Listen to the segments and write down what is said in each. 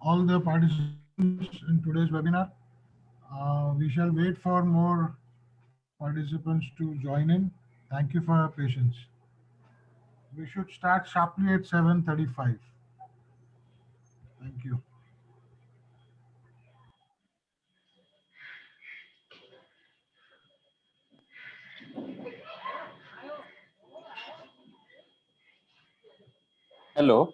all the participants in today's webinar. We shall wait for more participants to join in. Thank you for your patience. We should start sharply at 7:35. Thank you. Hello.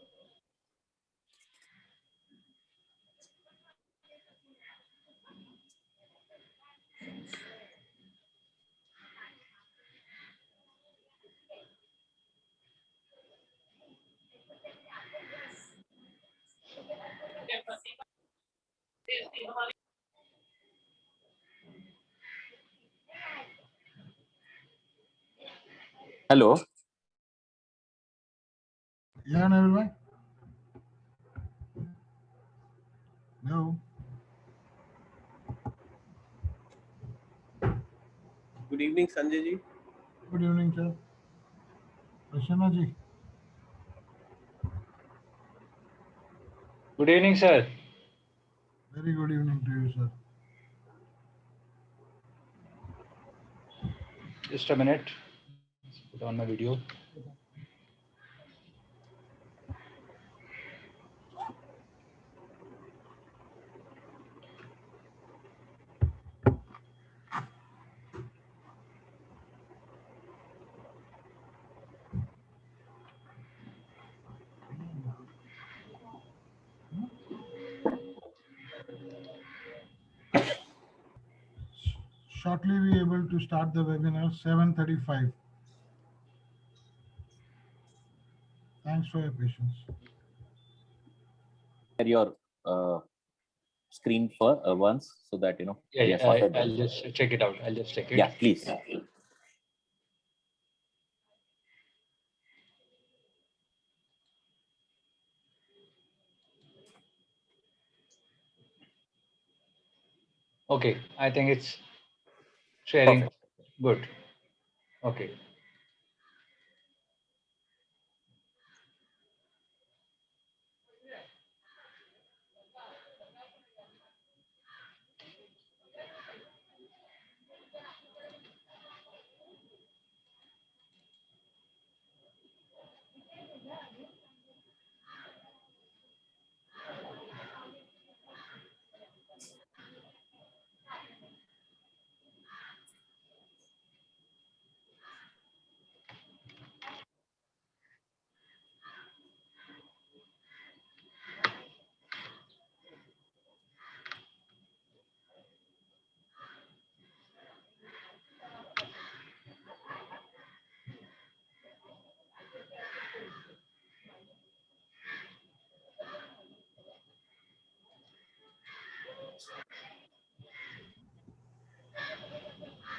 Hello. Yeah, everyone. No. Good evening, Sanjay ji. Good evening, sir. Prasanna ji. Good evening, sir. Very good evening to you, sir. Just a minute. Let's put on my video. Shortly we able to start the webinar 7:35. Thanks for your patience. Share your screen for once so that we are sorted. I'll just check it out. I'll just check it. Yeah, please. Okay, I think it's sharing. Perfect. Good. Okay.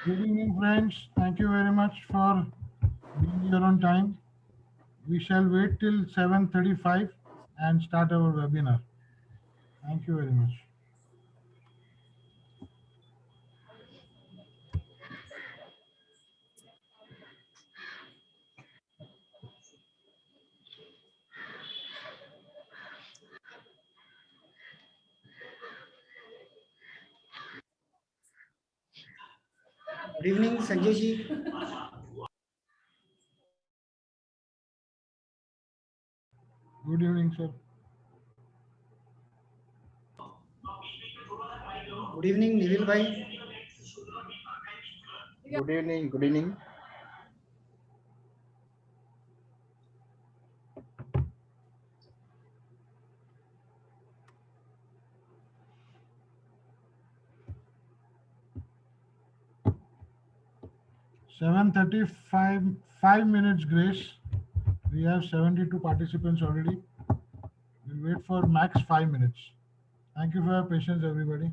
Good evening, friends. Thank you very much for being here on time. We shall wait till 7:35 and start our webinar. Thank you very much. Good evening, Sanjay ji. Good evening, sir. Good evening, Nivil bhai. Good evening. Good evening. 7:35, 5 minutes grace. We have 72 participants already. We'll wait for max 5 minutes. Thank you for your patience, everybody.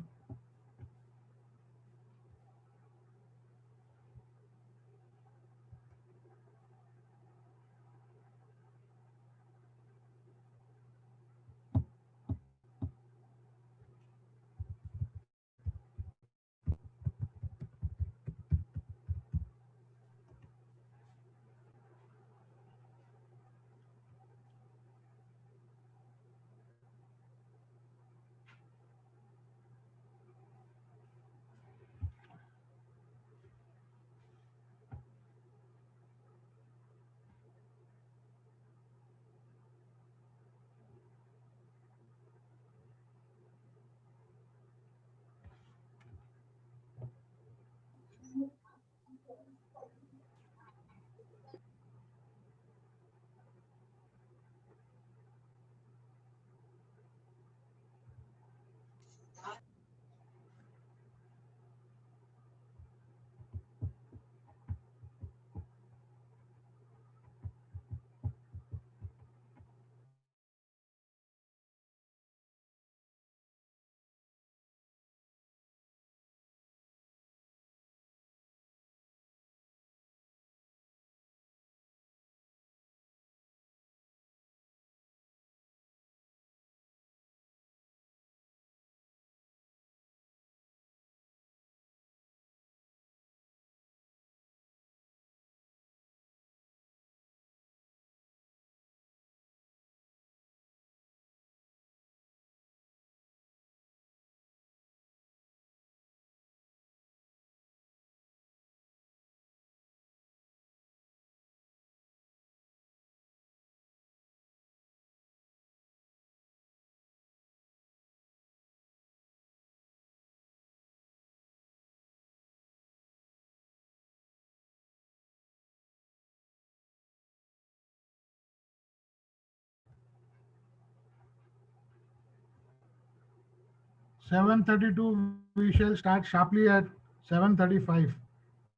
7:32. We shall start sharply at 7:35.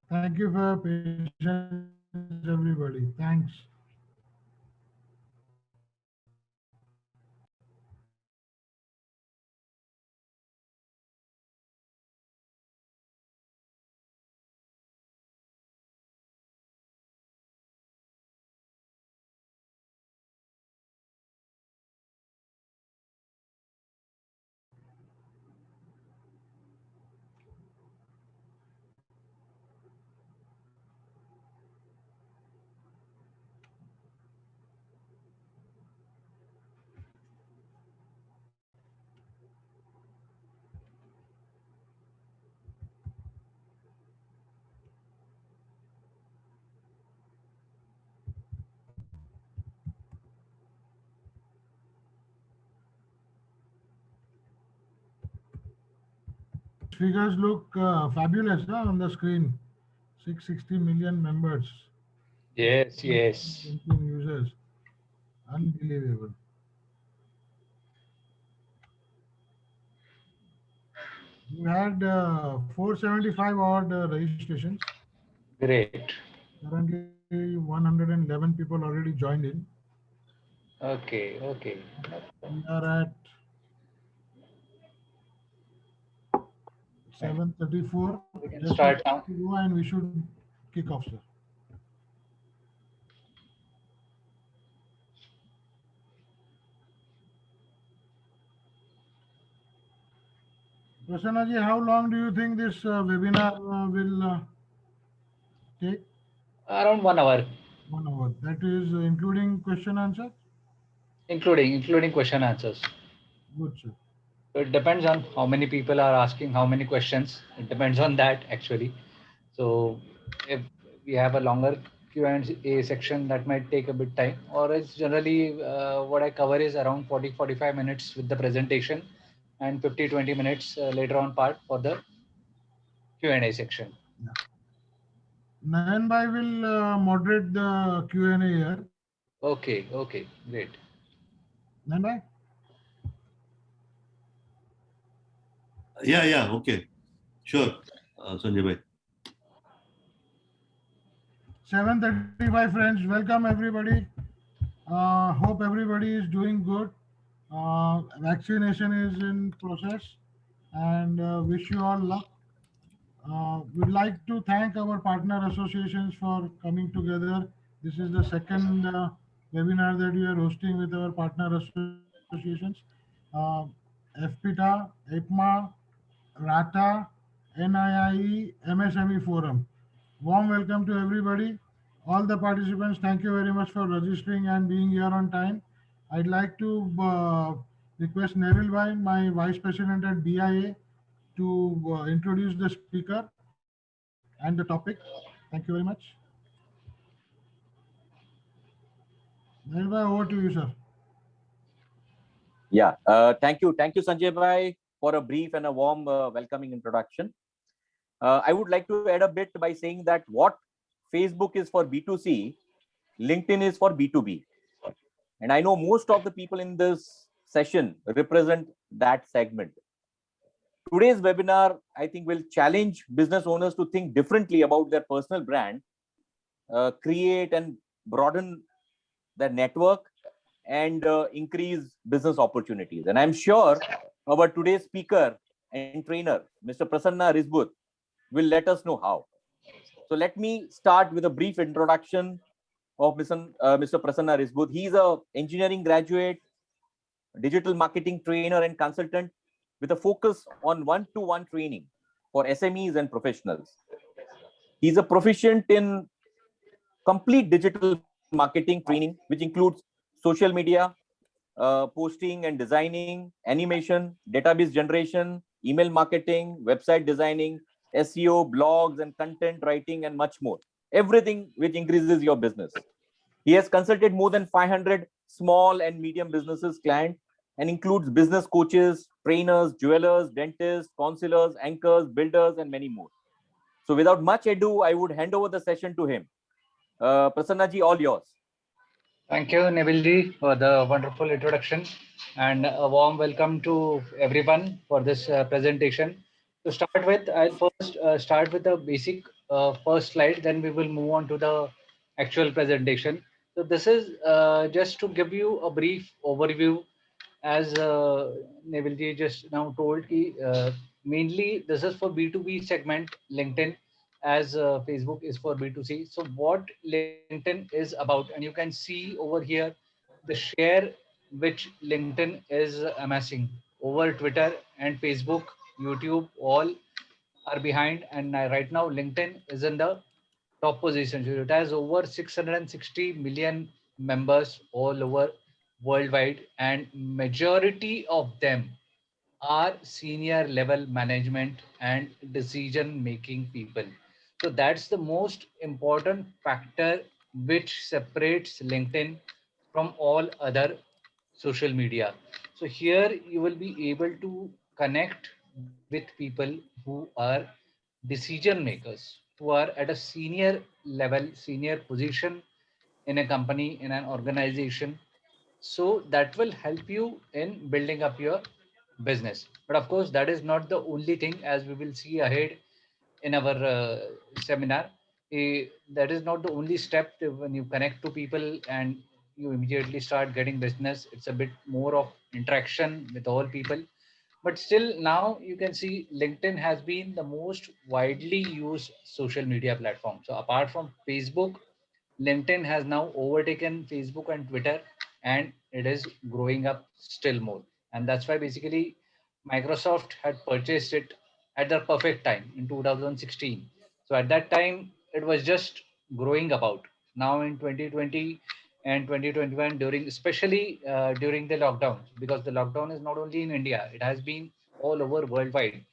Thank you for your patience, everybody. Thanks. Figures look fabulous on the screen. 660 million members, Yes, yes. LinkedIn users. Unbelievable. We had 475 odd registrations. Great. Currently, 111 people already joined in. Okay, okay. We are at 7:34. We can Just start now. to go and we should kick off, sir. Prasanna ji, how long do you think this webinar will take? Around 1 hour, 1 hour. That is including question answer? including question answers. Good, sir. So it depends on how many people are asking how many questions. It depends on that actually. So if we have a longer Q&A section, that might take a bit time. Or it's generally what I cover is around 40-45 minutes with the presentation, and 50-20 minutes later on part for the Q&A section. Nayan Bhai will moderate the Q&A here. Okay, okay, great. Nayan Bhai? Yeah, okay. Sure, Sanjay bhai. 7:35, friends. Welcome, everybody. Hope everybody is doing good. Vaccination is in process and wish you all luck. We'd like to thank our partner associations for coming together. This is the second webinar that we are hosting with our partner associations. Uh, FPTA, EPMA, RATA, NIIE, MSME Forum. Warm welcome to everybody. All the participants, thank you very much for registering and being here on time. I'd like to request Neville Bhai, my Vice President at BIA, to introduce the speaker and the topic. Thank you very much. Neville Bhai, over to you, sir. Yeah, thank you, Sanjay bhai, for a brief and a warm welcoming introduction. I would like to add a bit by saying that what Facebook is for B2C, LinkedIn is for B2B. And I know most of the people in this session represent that segment. Today's webinar, I think, will challenge business owners to think differently about their personal brand, create and broaden their network, and increase business opportunities. And I'm sure our today's speaker and trainer, Mr. Prasanna Risbut, will let us know how. So let me start with a brief introduction of Mr. Prasanna Risbut. He's an engineering graduate, digital marketing trainer and consultant with a focus on one-to-one training for SMEs and professionals. He's a proficient in complete digital marketing training, which includes social media, posting and designing, animation, database generation, email marketing, website designing, SEO, blogs and content writing, and much more. Everything which increases your business. He has consulted more than 500 small and medium businesses clients and includes business coaches, trainers, jewelers, dentists, counselors, anchors, builders, and many more. So without much ado, I would hand over the session to him. Prasanna ji, all yours. Thank you, Nabilji, for the wonderful introduction, and a warm welcome to everyone for this presentation. To start with, I'll first start with the basic first slide, then we will move on to the actual presentation. So this is just to give you a brief overview, as Nabilji just now told, mainly this is for B2B segment LinkedIn, as Facebook is for B2C. So what LinkedIn is about, and you can see over here the share which LinkedIn is amassing over Twitter and Facebook, YouTube, all are behind. And right now, LinkedIn is in the top position. So it has over 660 million members all over worldwide, and majority of them are senior level management and decision making people. So that's the most important factor which separates LinkedIn from all other social media. So here you will be able to connect with people who are decision makers, who are at a senior level, senior position in a company, in an organization. So that will help you in building up your business. But of course, that is not the only thing, as we will see ahead in our seminar. That is not the only step when you connect to people and you immediately start getting business. It's a bit more of interaction with all people. But still, now you can see LinkedIn has been the most widely used social media platform. So apart from Facebook, LinkedIn has now overtaken Facebook and Twitter, and it is growing up still more. And that's why basically Microsoft had purchased it at the perfect time in 2016. So at that time, it was just growing about. Now in 2020 and 2021, during especially during the lockdown, because the lockdown is not only in India, it has been all over worldwide.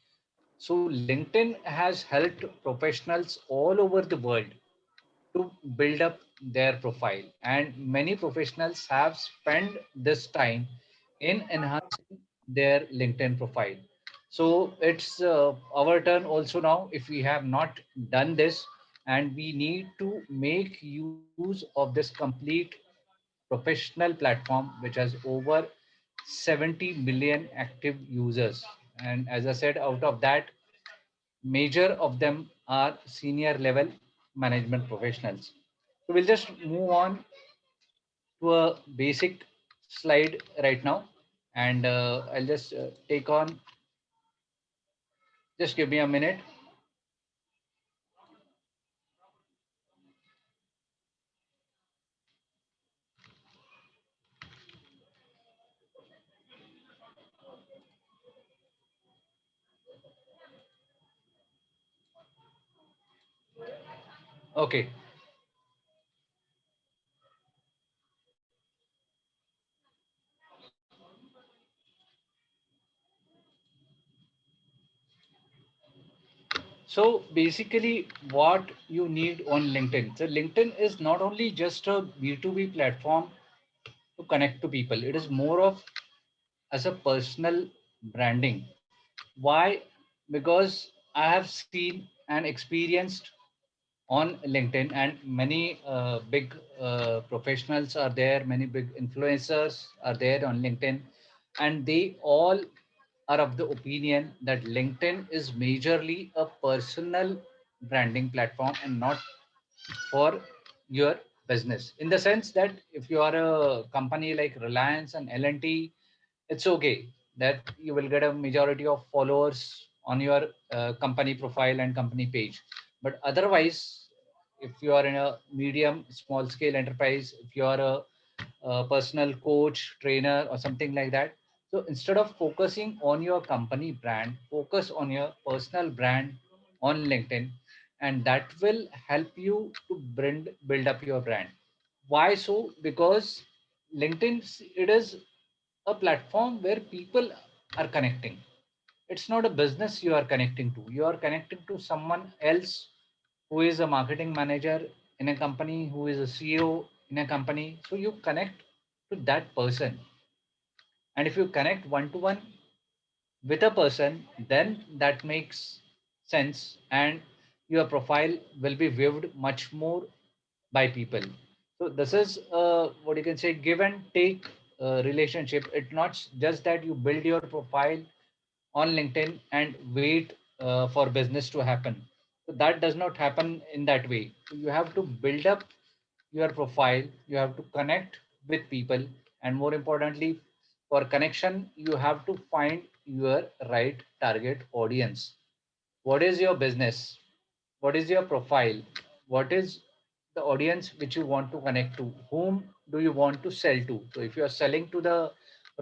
So LinkedIn has helped professionals all over the world to build up their profile, and many professionals have spent this time in enhancing their LinkedIn profile. So it's our turn also now, if we have not done this, and we need to make use of this complete professional platform which has over 70 million active users. And as I said, out of that, major of them are senior level management professionals. So we'll just move on to a basic slide right now, and I'll just take on, just give me a minute. Okay. So basically, what you need on LinkedIn. So LinkedIn is not only just a B2B platform to connect to people, it is more of as a personal branding. Why? Because I have seen and experienced on LinkedIn, and many big professionals are there, many big influencers are there on LinkedIn, and they all are of the opinion that LinkedIn is majorly a personal branding platform and not for your business. In the sense that if you are a company like Reliance and L&T, it's okay that you will get a majority of followers on your company profile and company page. But otherwise, if you are in a medium small scale enterprise, if you are a personal coach trainer or something like that, so instead of focusing on your company brand, focus on your personal brand on LinkedIn, and that will help you to build up your brand. Why so? Because LinkedIn, it is a platform where people are connecting. It's not a business you are connecting to. You are connecting to someone else who is a marketing manager in a company, who is a CEO in a company. So you connect to that person. And if you connect one to one with a person, then that makes sense, and your profile will be viewed much more by people. So this is what you can say, give and take relationship. It's not just that you build your profile on LinkedIn and wait for business to happen. So that does not happen in that way. So you have to build up your profile, you have to connect with people, and more importantly, for connection, you have to find your right target audience. What is your business? What is your profile? What is the audience which you want to connect to? Whom do you want to sell to? So if you are selling to the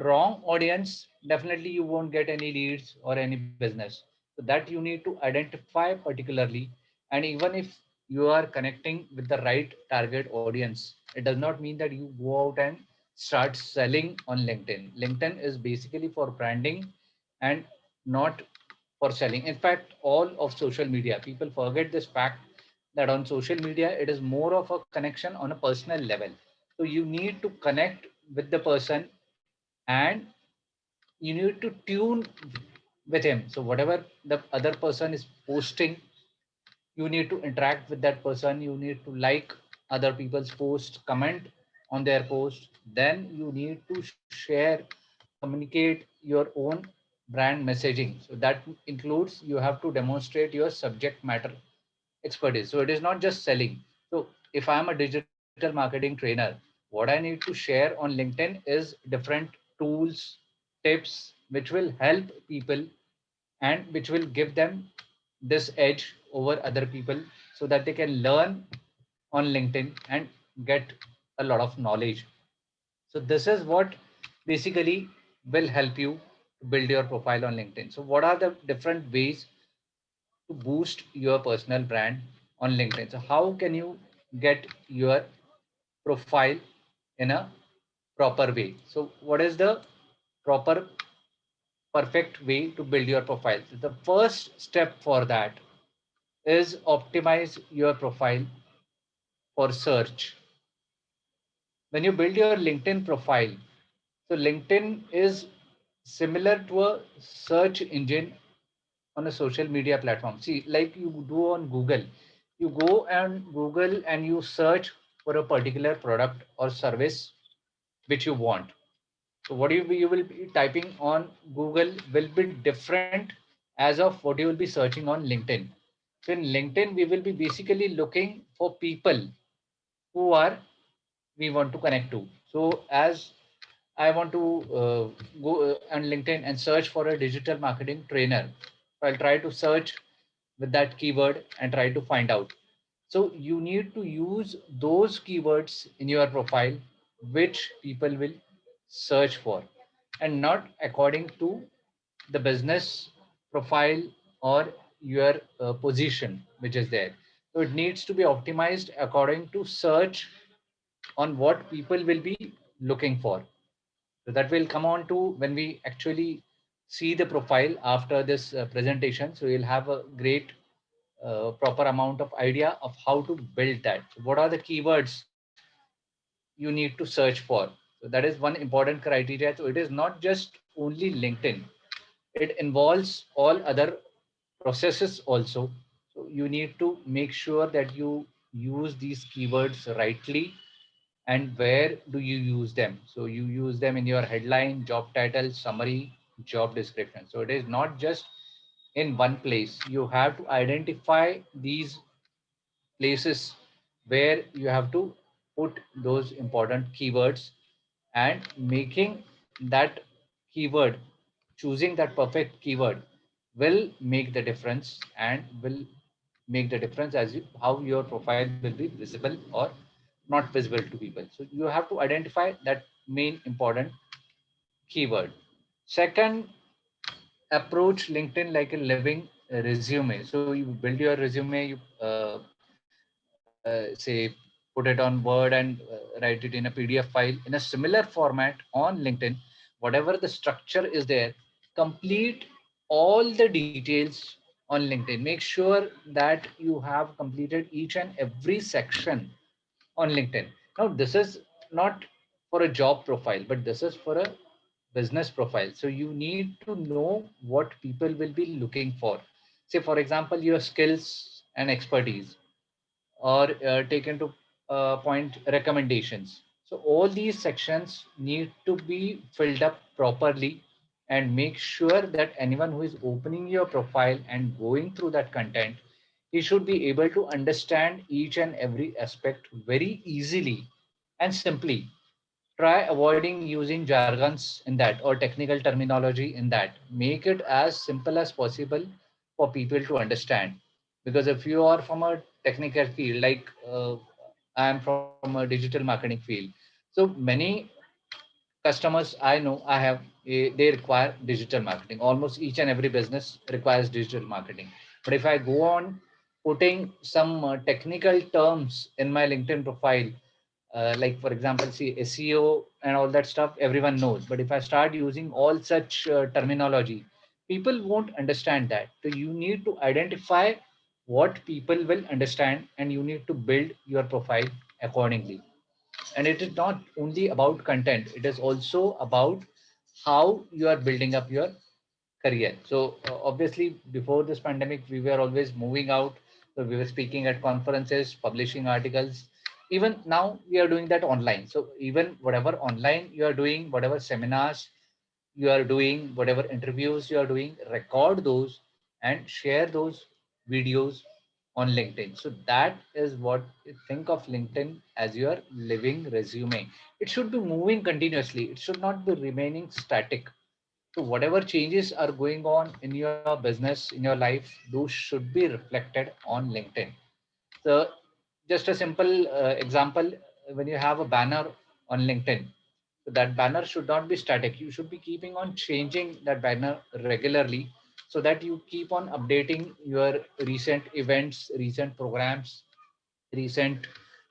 wrong audience, definitely you won't get any leads or any business. So that you need to identify particularly. And even if you are connecting with the right target audience, it does not mean that you go out and start selling on LinkedIn. LinkedIn is basically for branding and not for selling. In fact, all of social media, people forget this fact that on social media, it is more of a connection on a personal level. So you need to connect with the person and you need to tune with him. So whatever the other person is posting, you need to interact with that person. You need to like other people's posts, comment on their post. Then you need to share, communicate your own brand messaging. So that includes you have to demonstrate your subject matter expertise. So it is not just selling. So if I'm a digital marketing trainer, what I need to share on LinkedIn is different tools, tips, which will help people and which will give them this edge over other people so that they can learn on LinkedIn and get a lot of knowledge. So this is what basically will help you to build your profile on LinkedIn. So what are the different ways to boost your personal brand on LinkedIn? So how can you get your profile in a proper way? So what is the proper perfect way to build your profile? So the first step for that is optimize your profile for search. When you build your LinkedIn profile, so LinkedIn is similar to a search engine on a social media platform. See, like you do on Google, you go and Google and you search for a particular product or service which you want. So what you will be typing on Google will be different as of what you will be searching on LinkedIn. So in LinkedIn, we will be basically looking for people who are we want to connect to. So as I want to go on LinkedIn and search for a digital marketing trainer, so I'll try to search with that keyword and try to find out. So you need to use those keywords in your profile, which people will search for, and not according to the business profile or your position, which is there. So it needs to be optimized according to search on what people will be looking for. So that will come on to when we actually see the profile after this presentation. So you'll have a great proper amount of idea of how to build that. So what are the keywords you need to search for? So that is one important criteria. So it is not just only LinkedIn. It involves all other processes also. So you need to make sure that you use these keywords rightly and where do you use them. So you use them in your headline, job title, summary, job description. So it is not just in one place. You have to identify these places where you have to put those important keywords, and making that keyword, choosing that perfect keyword will make the difference and will make the difference as you, how your profile will be visible or not visible to people. So you have to identify that main important keyword. Second, approach LinkedIn like a living resume. So you build your resume, you say put it on Word and write it in a PDF file in a similar format on LinkedIn. Whatever the structure is there, complete all the details on LinkedIn. Make sure that you have completed each and every section on LinkedIn. Now, this is not for a job profile, but this is for a business profile. So you need to know what people will be looking for. Say, for example, your skills and expertise, or take into point recommendations. So all these sections need to be filled up properly, and make sure that anyone who is opening your profile and going through that content, he should be able to understand each and every aspect very easily and simply. Try avoiding using jargons in that or technical terminology in that. Make it as simple as possible for people to understand. Because if you are from a technical field, like I am from a digital marketing field, so many customers I know I have, they require digital marketing. Almost each and every business requires digital marketing. But if I go on putting some technical terms in my LinkedIn profile, like for example, see SEO and all that stuff, everyone knows. But if I start using all such terminology, people won't understand that. So you need to identify what people will understand, and you need to build your profile accordingly. And it is not only about content, it is also about how you are building up your career. So obviously before this pandemic we were always moving out, so we were speaking at conferences, publishing articles. Even now we are doing that online. So even whatever online you are doing, whatever seminars you are doing, whatever interviews you are doing, record those and share those videos on LinkedIn. So that is what, think of LinkedIn as your living resume. It should be moving continuously, it should not be remaining static. So whatever changes are going on in your business, in your life, those should be reflected on LinkedIn. So just a simple example, when you have a banner on LinkedIn, so that banner should not be static. You should be keeping on changing that banner regularly, so that you keep on updating your recent events, recent programs, recent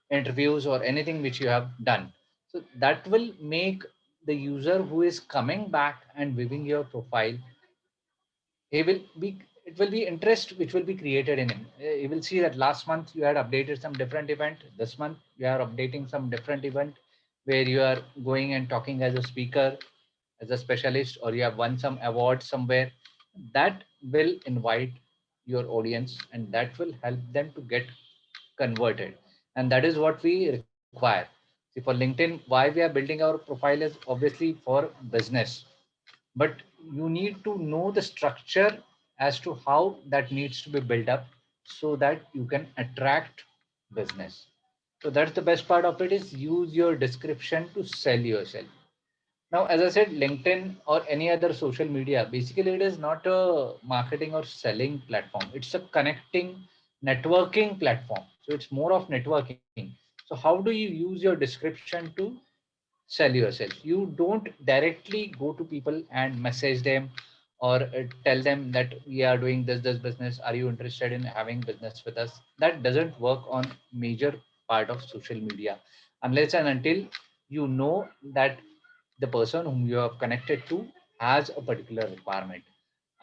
interviews, or anything which you have done. So that will make the user who is coming back and viewing your profile, he will be, it will be interest which will be created in him. He will see that last month you had updated some different event, this month you are updating some different event, where you are going and talking as a speaker, as a specialist, or you have won some award somewhere. That will invite your audience, and that will help them to get converted. And that is what we require. See, for LinkedIn, why we are building our profile is obviously for business, but you need to know the structure as to how that needs to be built up, so that you can attract business. So that's the best part of it, is use your description to sell yourself. Now, as I said, LinkedIn or any other social media, basically it is not a marketing or selling platform. It's a connecting, networking platform. So it's more of networking. So how do you use your description to sell yourself? You don't directly go to people and message them, or tell them that we are doing this business, are you interested in having business with us? That doesn't work on major part of social media, unless and until you know that the person whom you have connected to has a particular requirement.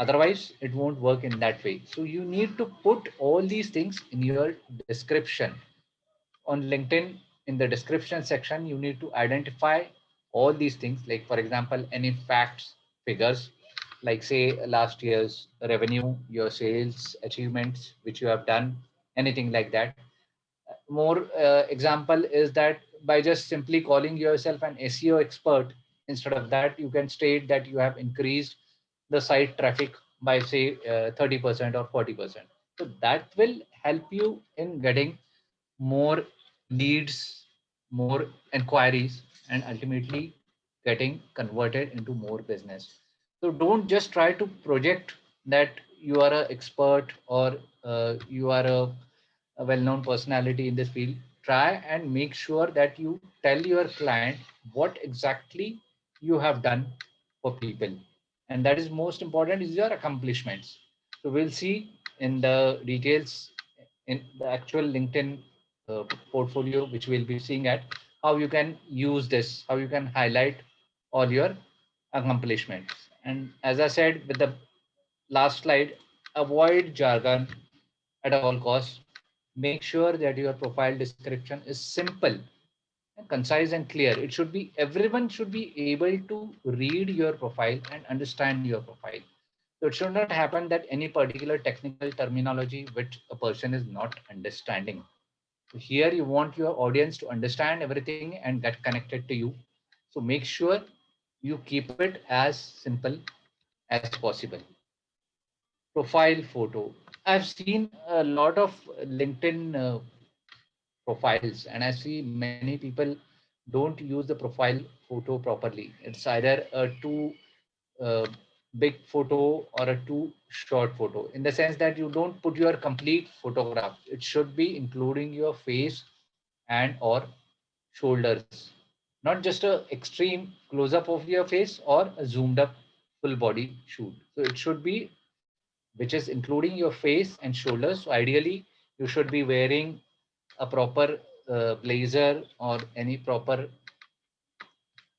Otherwise it won't work in that way. So you need to put all these things in your description on LinkedIn. In the description section, you need to identify all these things. Like, for example, any facts, figures, like say last year's revenue, your sales achievements, which you have done, anything like that. More example is that by just simply calling yourself an SEO expert, instead of that, you can state that you have increased the site traffic by say 30% or 40%. So that will help you in getting more leads, more inquiries, and ultimately getting converted into more business. So don't just try to project that you are an expert, or you are a well-known personality in this field. Try and make sure that you tell your client what exactly you have done for people. And that is most important, is your accomplishments. So we'll see in the details in the actual LinkedIn uh, portfolio, which we'll be seeing at, how you can use this, how you can highlight all your accomplishments. And as I said with the last slide, avoid jargon at all costs. Make sure that your profile description is simple, concise, and clear. It should be, everyone should be able to read your profile and understand your profile. So it should not happen that any particular technical terminology which a person is not understanding. So here you want your audience to understand everything and get connected to you. So make sure you keep it as simple as possible. Profile photo. I've seen a lot of LinkedIn profiles, and I see many people don't use the profile photo properly. It's either a too uh, big photo or a too short photo, in the sense that you don't put your complete photograph. It should be including your face and or shoulders, not just a extreme close up of your face or a zoomed up full body shoot. So it should be which is including your face and shoulders. So ideally you should be wearing a proper blazer or any proper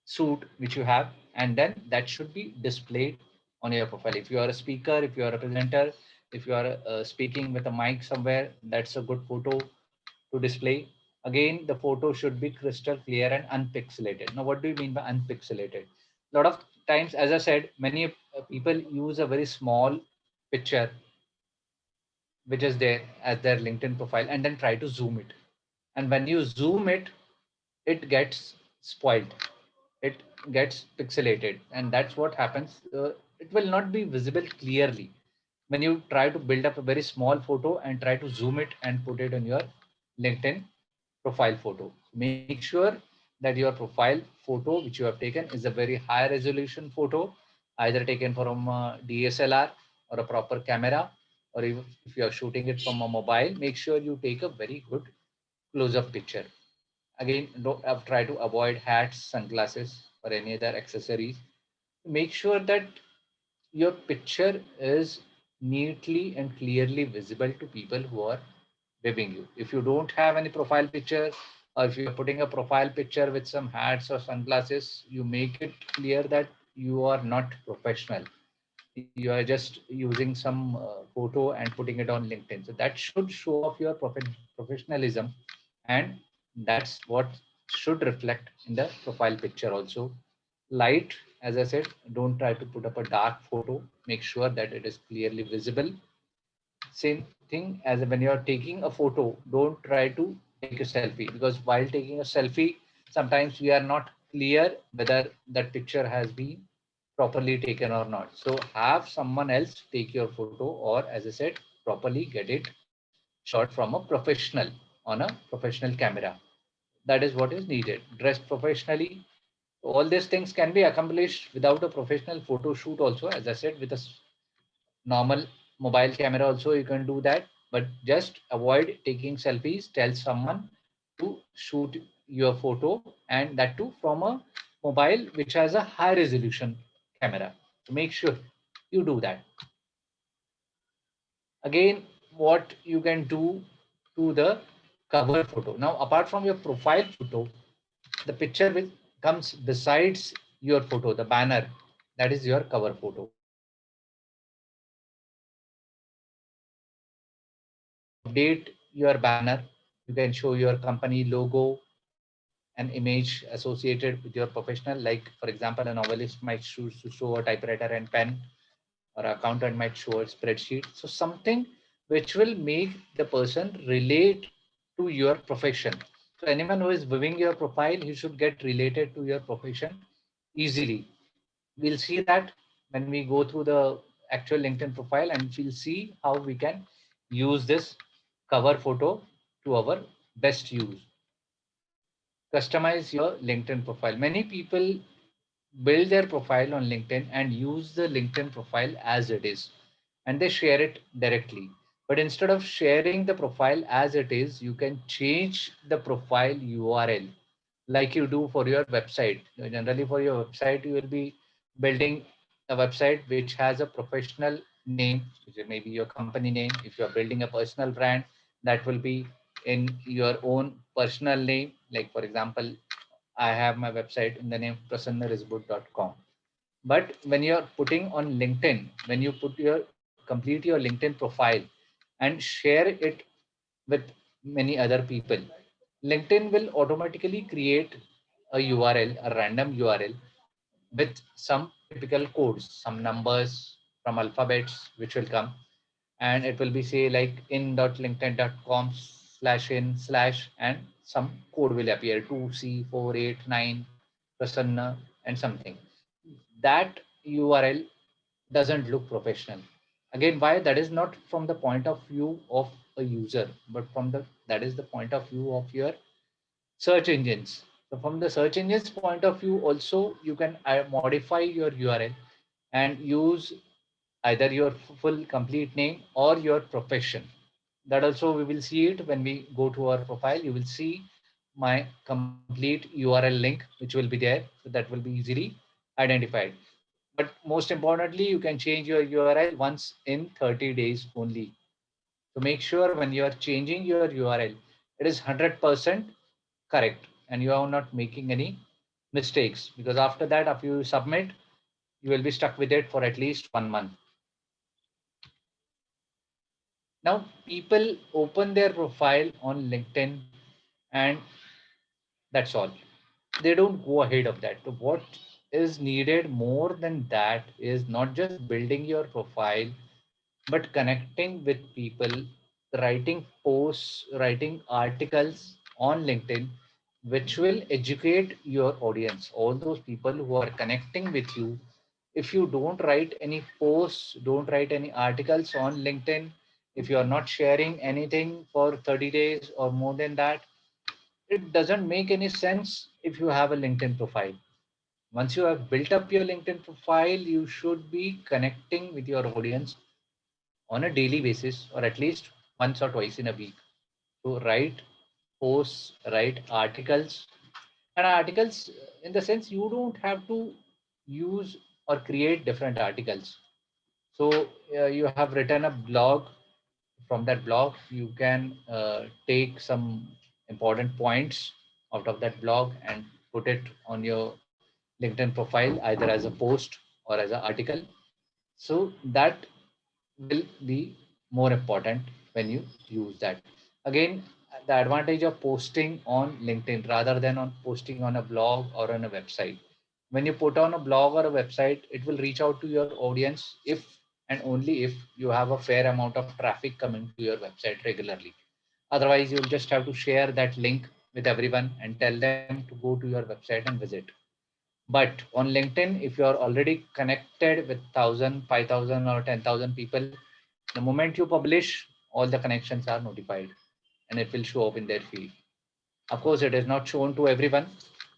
suit which you have, and then that should be displayed on your profile. If you are a speaker, if you are a presenter, if you are speaking with a mic somewhere, that's a good photo to display. Again, the photo should be crystal clear and unpixelated. Now what do you mean by unpixelated? A lot of times, as I said, many people use a very small picture which is there as their LinkedIn profile and then try to zoom it. And when you zoom it, it gets spoiled. It gets pixelated. And that's what happens. It will not be visible clearly when you try to build up a very small photo and try to zoom it and put it on your LinkedIn profile photo. Make sure that your profile photo which you have taken is a very high resolution photo, either taken from a DSLR or a proper camera, or if you are shooting it from a mobile, make sure you take a very good close-up picture. Again, don't try to avoid hats, sunglasses, or any other accessories. Make sure that your picture is neatly and clearly visible to people who are viewing you. If you don't have any profile picture, or if you're putting a profile picture with some hats or sunglasses, you make it clear that you are not professional. You are just using some photo and putting it on LinkedIn. So that should show off your professionalism, and that's what should reflect in the profile picture also. Light, as I said, don't try to put up a dark photo. Make sure that it is clearly visible. Same thing as when you're taking a photo, don't try to take a selfie, because while taking a selfie, sometimes we are not clear whether that picture has been properly taken or not. So have someone else take your photo, or as I said, properly get it shot from a professional on a professional camera. That is what is needed. Dress professionally. All these things can be accomplished without a professional photo shoot also. As I said, with a normal mobile camera also you can do that, but just avoid taking selfies. Tell someone to shoot your photo, and that too from a mobile which has a high resolution camera. So make sure you do that. Again, what you can do to the cover photo. Now, apart from your profile photo, the picture which comes besides your photo, the banner, that is your cover photo. Update your banner. You can show your company logo, an image associated with your professional. Like, for example, a novelist might choose to show a typewriter and pen, or an accountant might show a spreadsheet. So something which will make the person relate to your profession. So anyone who is viewing your profile, he should get related to your profession easily. We'll see that when we go through the actual LinkedIn profile, and we'll see how we can use this cover photo to our best use. Customize your LinkedIn profile. Many people build their profile on LinkedIn and use the LinkedIn profile as it is, and they share it directly. But instead of sharing the profile as it is, you can change the profile URL like you do for your website. Generally, for your website, you will be building a website which has a professional name, which is maybe your company name. If you're building a personal brand, that will be in your own personal name. Like, for example, I have my website in the name prasannarisbut.com. But when you're putting on LinkedIn, when you complete your LinkedIn profile and share it with many other people, LinkedIn will automatically create a URL, a random URL with some typical codes, some numbers from alphabets which will come, and it will be say like in.linkedin.com /in / and some code will appear 2C489 Prasanna and something. That URL doesn't look professional. Again, why? That is not from the point of view of a user, but that is the point of view of your search engines. So from the search engines point of view, also you can modify your URL and use either your full complete name or your profession. That also we will see it when we go to our profile. You will see my complete URL link, which will be there. So that will be easily identified. But most importantly, you can change your URL once in 30 days only. So make sure when you are changing your URL, it is 100% correct and you are not making any mistakes, because after that, after you submit, you will be stuck with it for at least 1 month. Now, people open their profile on LinkedIn and that's all. They don't go ahead of that. So what is needed more than that is not just building your profile, but connecting with people, writing posts, writing articles on LinkedIn, which will educate your audience, all those people who are connecting with you. If you don't write any posts, don't write any articles on LinkedIn, if you are not sharing anything for 30 days or more than that, it doesn't make any sense if you have a LinkedIn profile. Once you have built up your LinkedIn profile, you should be connecting with your audience on a daily basis or at least once or twice in a week. So write posts, write articles, and articles in the sense you don't have to use or create different articles. So you have written a blog. From that blog, you can take some important points out of that blog and put it on your LinkedIn profile, either as a post or as an article. So that will be more important when you use that. Again, the advantage of posting on LinkedIn rather than on posting on a blog or on a website. When you put on a blog or a website, it will reach out to your audience if and only if you have a fair amount of traffic coming to your website regularly. Otherwise, you'll just have to share that link with everyone and tell them to go to your website and visit. But on LinkedIn, if you are already connected with 1,000, 5,000 or 10,000 people, the moment you publish, all the connections are notified and it will show up in their feed. Of course, it is not shown to everyone.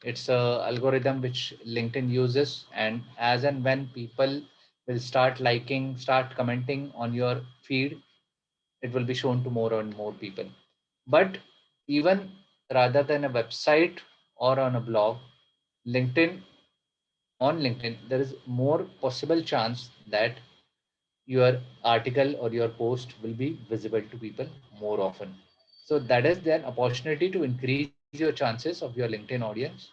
It's a algorithm which LinkedIn uses, and as and when people will start liking, start commenting on your feed, it will be shown to more and more people. But even rather than a website or on a blog, LinkedIn on LinkedIn, there is more possible chance that your article or your post will be visible to people more often. So that is then opportunity to increase your chances of your LinkedIn audience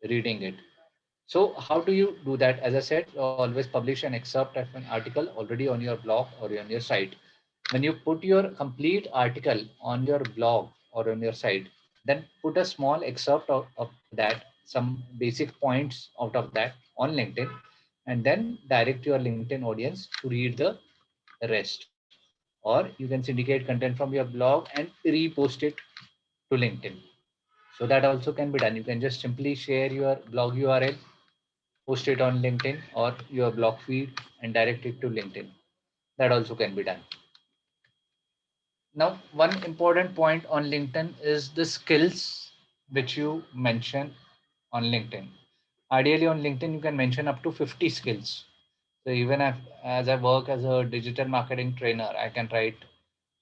reading it. So how do you do that? As I said, always publish an excerpt of an article already on your blog or on your site. When you put your complete article on your blog or on your site, then put a small excerpt of that, some basic points out of that on LinkedIn, and then direct your LinkedIn audience to read the rest. Or you can syndicate content from your blog and repost it to LinkedIn. So that also can be done. You can just simply share your blog URL, post it on LinkedIn or your blog feed and direct it to LinkedIn. That also can be done. Now, one important point on LinkedIn is the skills which you mention on LinkedIn. Ideally, on LinkedIn, you can mention up to 50 skills. So even as I work as a digital marketing trainer, I can write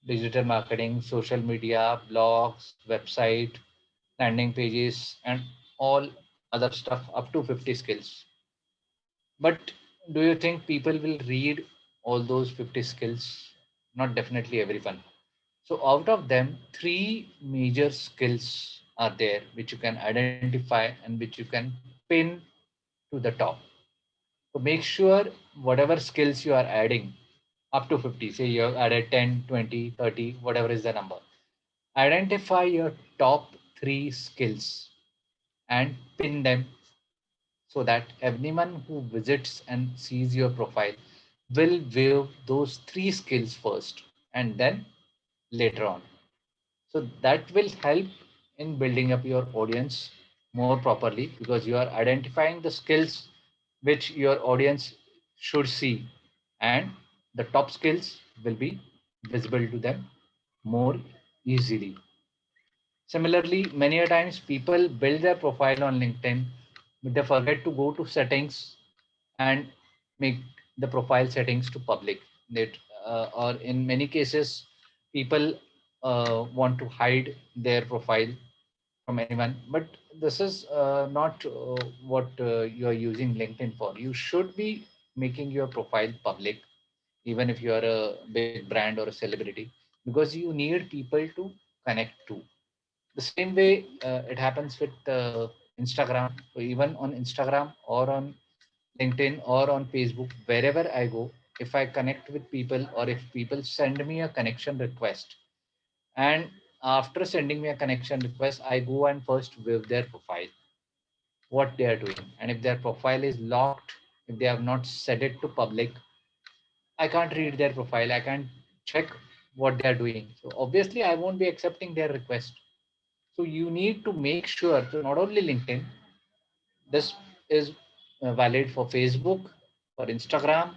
digital marketing, social media, blogs, website, landing pages, and all other stuff up to 50 skills. But do you think people will read all those 50 skills? Not definitely everyone. So out of them, three major skills are there which you can identify and which you can pin to the top. So make sure whatever skills you are adding up to 50, say you have added 10, 20, 30, whatever is the number. Identify your top three skills and pin them so that anyone who visits and sees your profile will view those three skills first and then later on. So that will help in building up your audience more properly, because you are identifying the skills which your audience should see, and the top skills will be visible to them more easily. Similarly, many a times people build their profile on LinkedIn, but they forget to go to settings and make the profile settings to public. That or in many cases, people want to hide their profile from anyone. But this is not what you are using LinkedIn for. You should be making your profile public, even if you are a big brand or a celebrity, because you need people to connect to. The same way it happens with Instagram. So even on Instagram or on LinkedIn or on Facebook, wherever I go, if I connect with people or if people send me a connection request, and after sending me a connection request, I go and first view their profile, what they are doing. And if their profile is locked, if they have not set it to public, I can't read their profile. I can't check what they are doing. So obviously, I won't be accepting their request. So you need to make sure, so not only LinkedIn, this is valid for Facebook, for Instagram,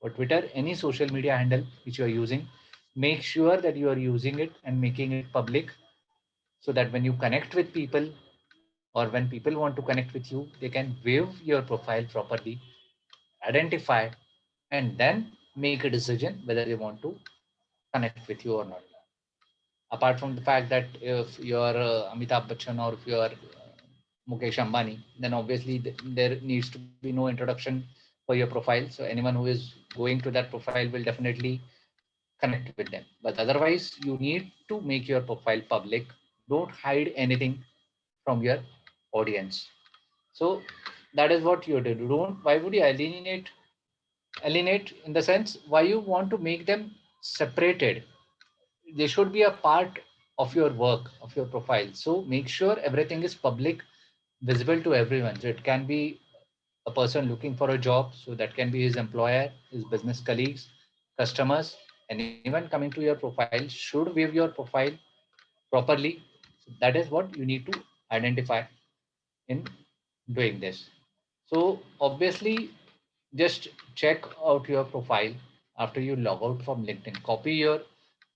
for Twitter, any social media handle which you are using. Make sure that you are using it and making it public, so that when you connect with people or when people want to connect with you, they can view your profile properly, identify, and then make a decision whether they want to connect with you or not. Apart from the fact that if you're Amitabh Bachchan or if you're Mukesh Ambani, then obviously there needs to be no introduction for your profile. So anyone who is going to that profile will definitely connect with them. But otherwise, you need to make your profile public. Don't hide anything from your audience. So that is what you do. Don't. Why would you alienate? Alienate in the sense, why you want to make them separated? They should be a part of your work, of your profile. So make sure everything is public, visible to everyone. So it can be a person looking for a job, so that can be his employer, his business colleagues, customers. Anyone coming to your profile should view your profile properly. So that is what you need to identify in doing this. So obviously, just check out your profile after you log out from LinkedIn. Copy your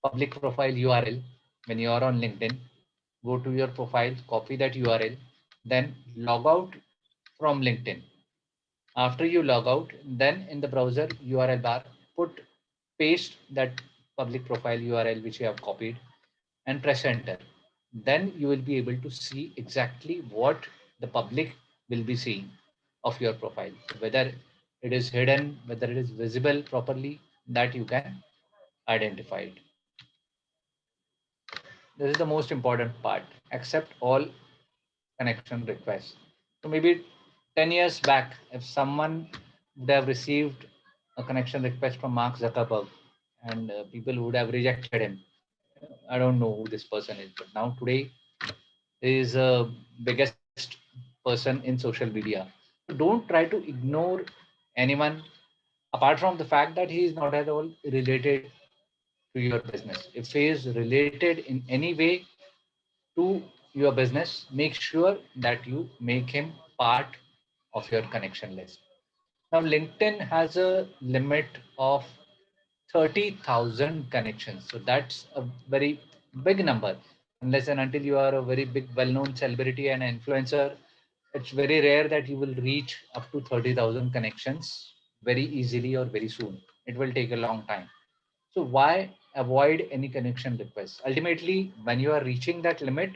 public profile URL when you are on LinkedIn. Go to your profile, copy that URL, then log out from LinkedIn. After you log out, then in the browser URL bar, paste that public profile URL which you have copied and press enter. Then you will be able to see exactly what the public will be seeing of your profile. Whether it is hidden, whether it is visible properly, that you can identify it. This is the most important part. Accept all connection requests. So maybe 10 years back, if someone would have received a connection request from Mark Zuckerberg, and people would have rejected him. I don't know who this person is, but now today he is a biggest person in social media. So don't try to ignore anyone, apart from the fact that he is not at all related to your business. If he is related in any way to your business, make sure that you make him part of your connection list. Now, LinkedIn has a limit of 30,000 connections. So that's a very big number. Unless and until you are a very big, well known celebrity and influencer, it's very rare that you will reach up to 30,000 connections very easily or very soon. It will take a long time. So why avoid any connection requests? Ultimately, when you are reaching that limit,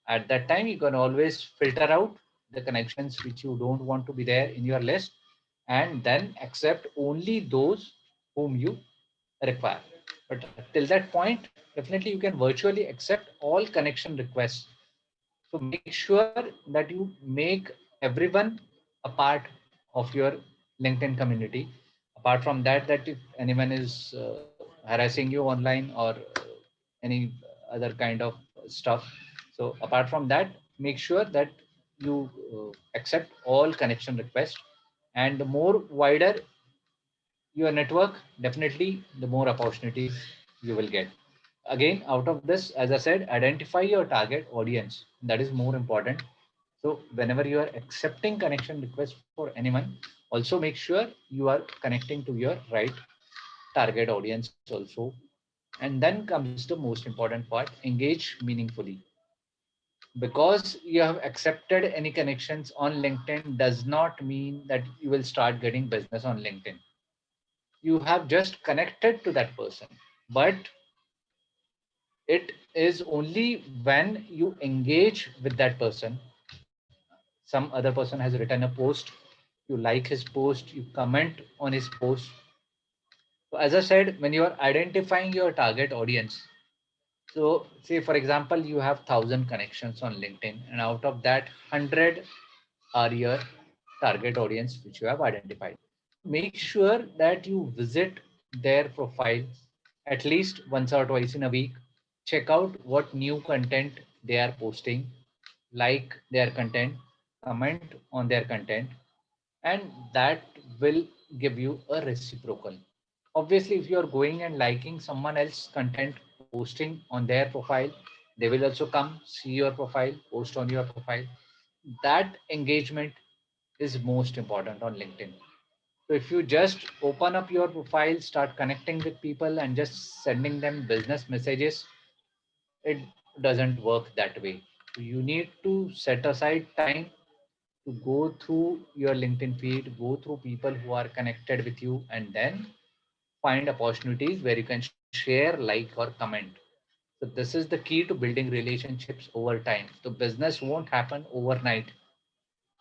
at that time, you can always filter out the connections which you don't want to be there in your list, and then accept only those whom you require. But till that point, definitely you can virtually accept all connection requests. So make sure that you make everyone a part of your LinkedIn community. Apart from that, that if anyone is harassing you online or any other kind of stuff. So apart from that, make sure that you accept all connection requests, and the more wider your network, definitely the more opportunities you will get. again, out of this, as I said, identify your target audience. That is more important. So whenever you are accepting connection requests for anyone, also make sure you are connecting to your right target audience also. And then comes the most important part, engage meaningfully. Because you have accepted any connections on LinkedIn does not mean that you will start getting business on LinkedIn. You have just connected to that person, but it is only when you engage with that person. Some other person has written a post, you like his post, you comment on his post. So as I said, when you are identifying your target audience, so say for example, you have 1,000 connections on LinkedIn, and out of that 100 are your target audience which you have identified. Make sure that you visit their profile at least once or twice in a week. Check out what new content they are posting, like their content, comment on their content, and that will give you a reciprocal. Obviously, if you are going and liking someone else content posting on their profile, they will also come see your profile, post on your profile. That engagement is most important on LinkedIn. So if you just open up your profile, start connecting with people and just sending them business messages, it doesn't work that way. So you need to set aside time to go through your LinkedIn feed, go through people who are connected with you, and then find opportunities where you can share, like, or comment. So this is the key to building relationships over time. So business won't happen overnight.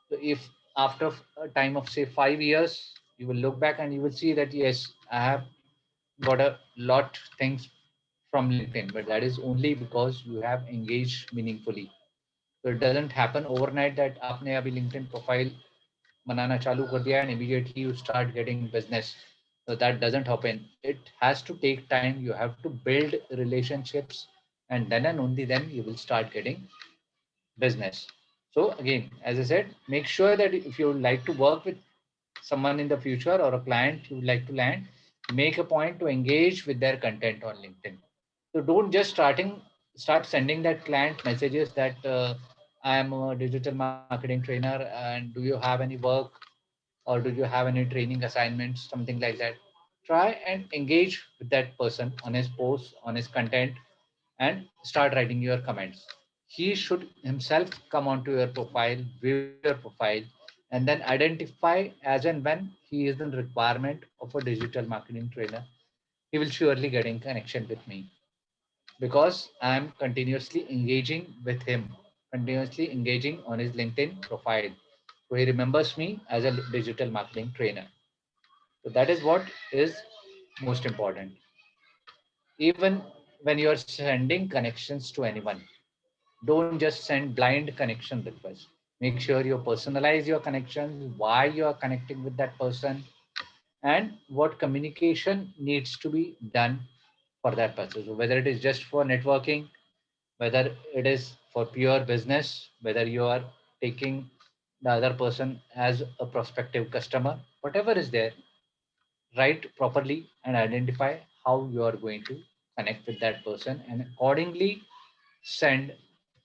So if after a time of say 5 years, you will look back and you will see that yes, I have got a lot things from LinkedIn, but that is only because you have engaged meaningfully. So it doesn't happen overnight that आपने अभी LinkedIn profile बनाना चालू कर दिया and immediately you start getting business. So that doesn't happen. It has to take time. You have to build relationships, and then and only then you will start getting business. So again, as I said, make sure that if you would like to work with someone in the future or a client you would like to land, make a point to engage with their content on LinkedIn. So don't just start sending that client messages that I am a digital marketing trainer and do you have any work or do you have any training assignments, something like that. Try and engage with that person on his posts, on his content, and start writing your comments. He should himself come onto your profile, view your profile, and then identify as and when he is in requirement of a digital marketing trainer. He will surely get in connection with me because I am continuously engaging with him, continuously engaging on his LinkedIn profile. So he remembers me as a digital marketing trainer. So that is what is most important. Even when you are sending connections to anyone, don't just send blind connection requests. Make sure you personalize your connections, why you are connecting with that person, and what communication needs to be done for that person. So whether it is just for networking, whether it is for pure business, whether you are taking the other person as a prospective customer, whatever is there, write properly and identify how you are going to connect with that person and accordingly send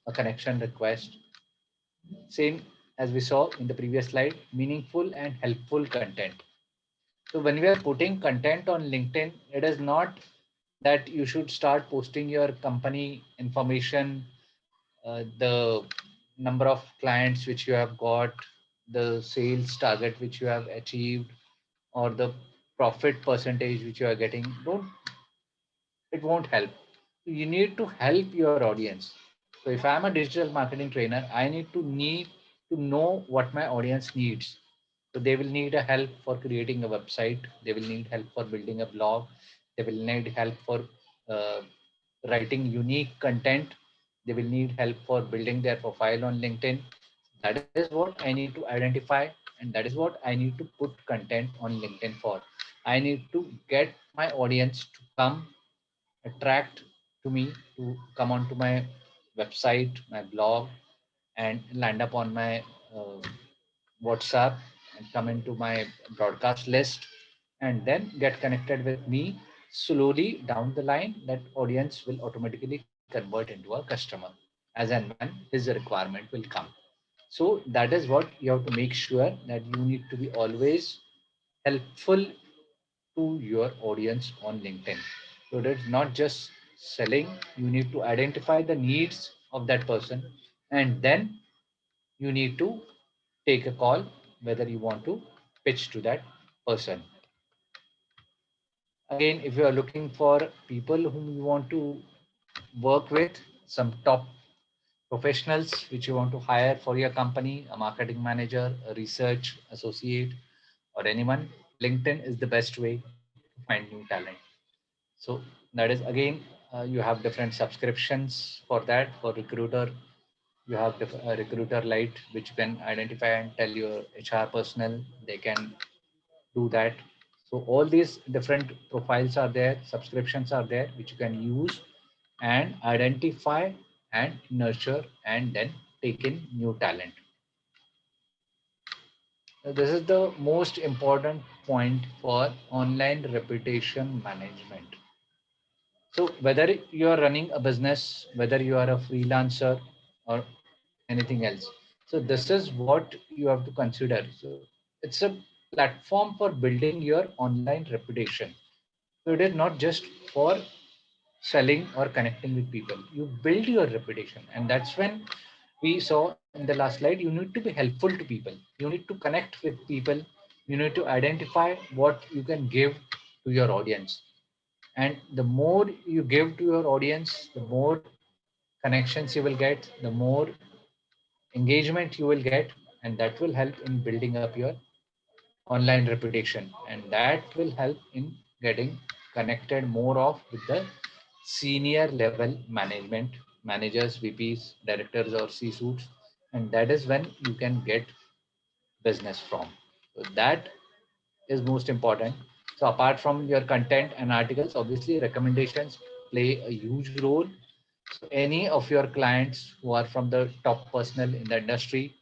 a connection request. Same as we saw in the previous slide, meaningful and helpful content. So when we are putting content on LinkedIn, it is not that you should start posting your company information, the number of clients which you have got, the sales target which you have achieved, or the profit percentage which you are getting. Don't, it won't help. You need to help your audience. So if I'm a digital marketing trainer, I need to know what my audience needs. So they will need a help for creating a website, they will need help for building a blog, they will need help for uh, writing unique content, they will need help for building their profile on LinkedIn. That is what I need to identify, and that is what I need to put content on LinkedIn for. I need to get my audience to come, attract to me, to come onto my website, my blog, and land up on my uh, WhatsApp and come into my broadcast list and then get connected with me slowly down the line, that audience will automatically convert into a customer as and when his requirement will come. So that is what you have to make sure, that you need to be always helpful to your audience on LinkedIn. So that's not just selling, you need to identify the needs of that person, and then you need to take a call whether you want to pitch to that person. Again, if you are looking for people whom you want to work with, some top professionals which you want to hire for your company, a marketing manager, a research associate, or anyone, LinkedIn is the best way to find new talent. So that is, again, you have different subscriptions for that. For recruiter, you have recruiter lite, which you can identify and tell your HR personnel they can do that. So all these different profiles are there, subscriptions are there, which you can use and identify and nurture and then take in new talent. This is the most important point for online reputation management. So whether you are running a business, whether you are a freelancer or anything else, so this is what you have to consider. So it's a platform for building your online reputation. So it is not just for selling or connecting with people. You build your reputation, and that's when we saw in the last slide, you need to be helpful to people. You need to connect with people. You need to identify what you can give to your audience. And the more you give to your audience, the more connections you will get, the more engagement you will get, and that will help in building up your online reputation, and that will help in getting connected more of with the senior level management, managers, VPs, directors, or C suits, and that is when you can get business from. So that is most important. So apart from your content and articles, obviously recommendations play a huge role. So any of your clients who are from the top personnel in the industry,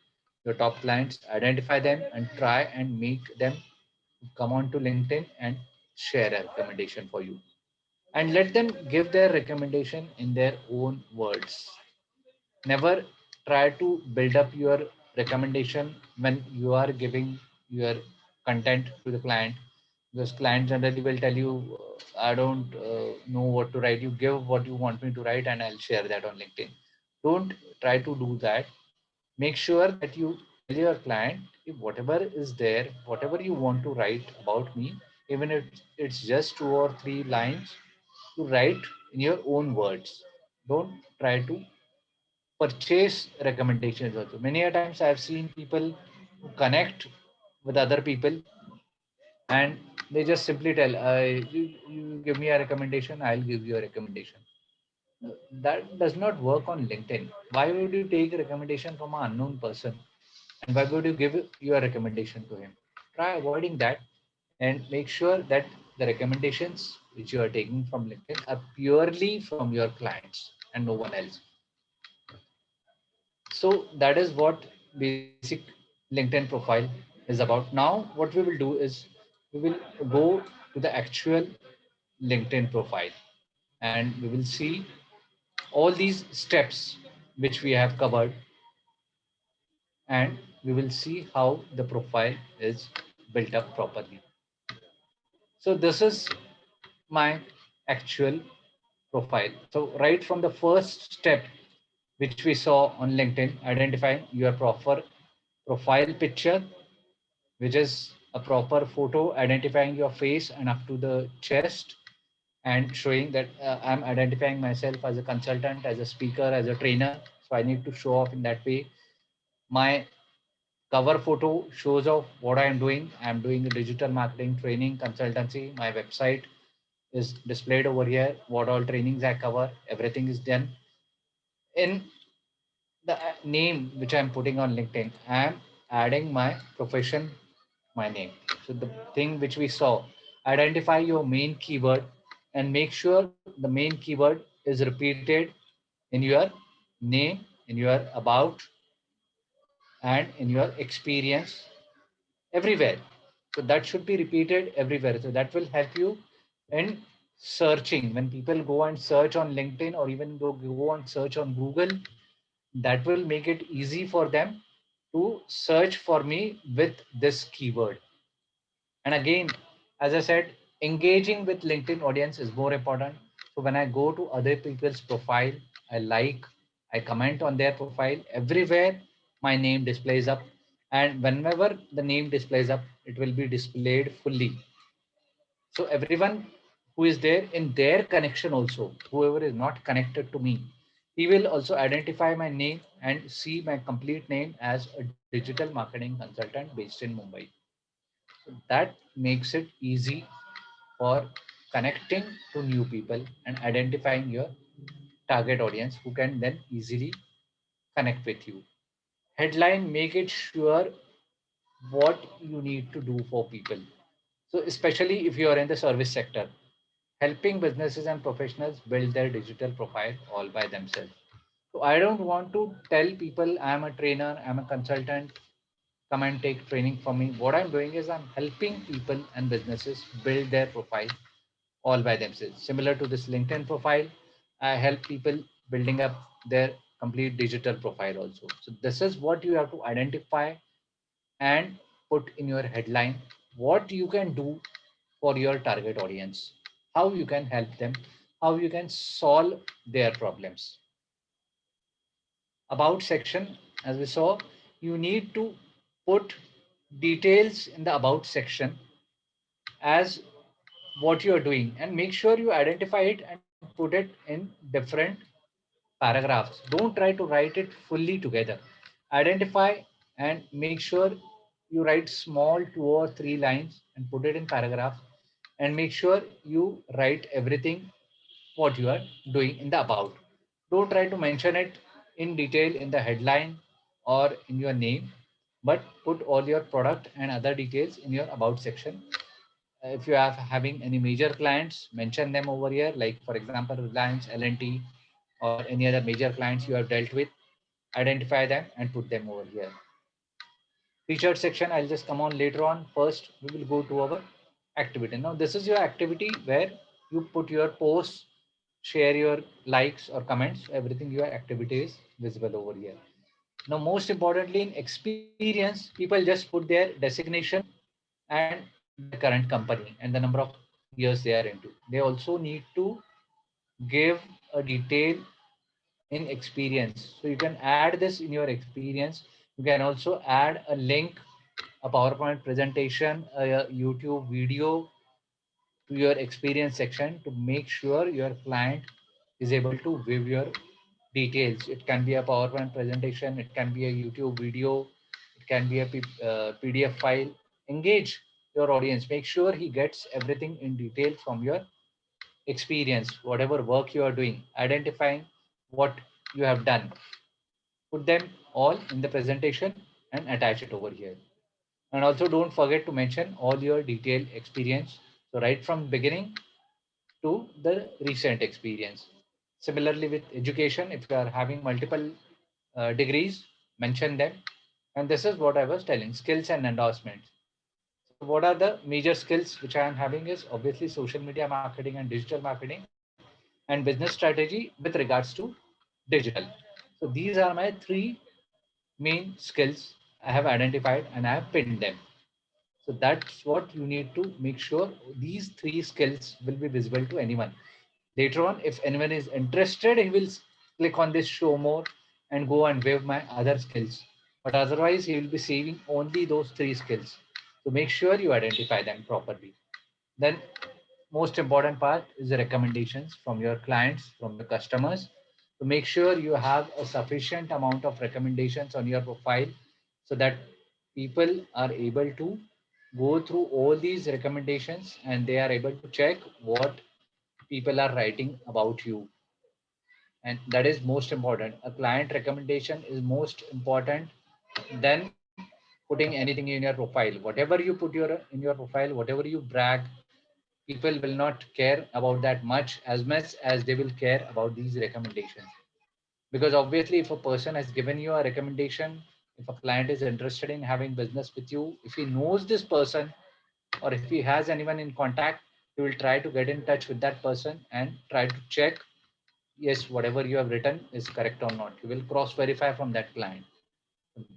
your top clients, identify them and try and make them come on to LinkedIn and share a recommendation for you. And let them give their recommendation in their own words. Never try to build up your recommendation when you are giving your content to the client, because client generally will tell you, I don't know what to write. You give what you want me to write and I'll share that on LinkedIn. Don't try to do that. Make sure that you tell your client, if whatever is there, whatever you want to write about me, even if it's just 2 or 3 lines, to write in your own words. Don't try to purchase recommendations also. Many a times I've seen people who connect with other people and they just simply tell, you give me a recommendation, I'll give you a recommendation. That does not work on LinkedIn. Why would you take a recommendation from an unknown person? And why would you give your recommendation to him? Try avoiding that and make sure that the recommendations which you are taking from LinkedIn are purely from your clients and no one else. So that is what basic LinkedIn profile is about. Now, what we will do is we will go to the actual LinkedIn profile and we will see all these steps which we have covered, and we will see how the profile is built up properly. So this is my actual profile. So right from the first step which we saw on LinkedIn, identifying your proper profile picture, which is a proper photo identifying your face and up to the chest and showing that I'm identifying myself as a consultant, as a speaker, as a trainer. So I need to show off in that way. My cover photo shows off what I am doing. I'm doing a digital marketing training consultancy. My website is displayed over here. What all trainings I cover, everything is done. In the name which I'm putting on LinkedIn, I'm adding my profession, my name. So the thing which we saw, identify your main keyword and make sure the main keyword is repeated in your name, in your about, and in your experience everywhere. So that should be repeated everywhere. So that will help you in searching. When people go and search on LinkedIn or even go and search on Google, that will make it easy for them to search for me with this keyword. And again, as I said, engaging with LinkedIn audience is more important. So when I go to other people's profile, I comment on their profile, everywhere my name displays up. And whenever the name displays up, it will be displayed fully. So everyone who is there in their connection also, whoever is not connected to me, he will also identify my name and see my complete name as a digital marketing consultant based in Mumbai. So that makes it easy for connecting to new people and identifying your target audience who can then easily connect with you. Headline, make it sure what you need to do for people. So especially if you are in the service sector, helping businesses and professionals build their digital profile all by themselves. So I don't want to tell people I'm a trainer, I'm a consultant, come and take training from me. What I'm doing is I'm helping people and businesses build their profile all by themselves. Similar to this LinkedIn profile, I help people building up their complete digital profile also. So this is what you have to identify and put in your headline, what you can do for your target audience, how you can help them, how you can solve their problems. About section, as we saw, you need to put details in the about section as what you are doing, and make sure you identify it and put it in different paragraphs. Don't try to write it fully together. Identify and make sure you write small 2 or 3 lines and put it in paragraph, and make sure you write everything what you are doing in the about. Don't try to mention it in detail in the headline or in your name, but put all your product and other details in your about section. If you are having any major clients, mention them over here, like for example Reliance, L&T, or any other major clients you have dealt with. Identify them and put them over here. Featured section, I'll just come on later on. First we will go to our activity. Now this is your activity where you put your posts, share your likes or comments, everything. Your activity is visible over here. Now most importantly, in experience, people just put their designation and their current company and the number of years they are into. They also need to give a detail in experience. So you can add this in your experience. You can also add a link, a PowerPoint presentation, a YouTube video to your experience section to make sure your client is able to view your details. It can be a PowerPoint presentation, it can be a YouTube video, it can be a PDF file. Engage your audience. Make sure he gets everything in detail from your experience, whatever work you are doing, identifying what you have done. Put them all in the presentation and attach it over here. And also don't forget to mention all your detailed experience. So right from beginning to the recent experience. Similarly with education, if you are having multiple degrees, mention them. And this is what I was telling, skills and endorsements. So what are the major skills which I am having is obviously social media marketing and digital marketing and business strategy with regards to digital. So these are my 3 main skills I have identified and I have pinned them. So that's what you need to make sure these 3 skills will be visible to anyone. Later on, if anyone is interested, he will click on this show more and go and view my other skills. But otherwise, he will be saving only those 3 skills. So make sure you identify them properly. Then most important part is the recommendations from your clients, from the customers. To make sure you have a sufficient amount of recommendations on your profile so that people are able to go through all these recommendations and they are able to check what people are writing about you. And that is most important. A client recommendation is most important than putting anything in your profile. Whatever you put in your profile, whatever you brag, people will not care about that much as they will care about these recommendations. Because obviously, if a person has given you a recommendation, if a client is interested in having business with you, if he knows this person or if he has anyone in contact, you will try to get in touch with that person and try to check, yes, whatever you have written is correct or not. You will cross verify from that client.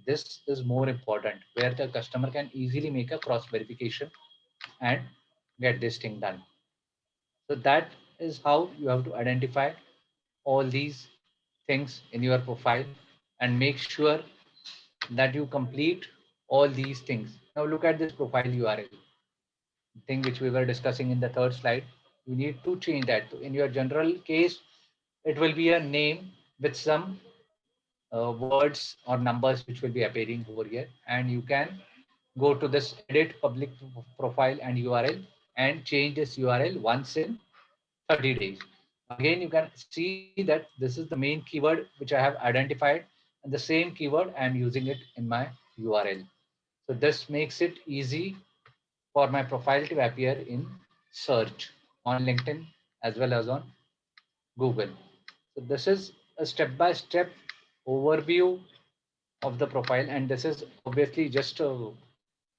This is more important, where the customer can easily make a cross verification and get this thing done. So that is how you have to identify all these things in your profile and make sure that you complete all these things. Now look at this profile URL thing which we were discussing in the third slide. You need to change that. In your general case, it will be a name with some words or numbers which will be appearing over here, and you can go to this edit public profile and URL and change this URL once in 30 days. Again, you can see that this is the main keyword which I have identified, and the same keyword I am using it in my URL. So this makes it easy for my profile to appear in search on LinkedIn as well as on Google. So this is a step-by-step overview of the profile, and this is obviously just a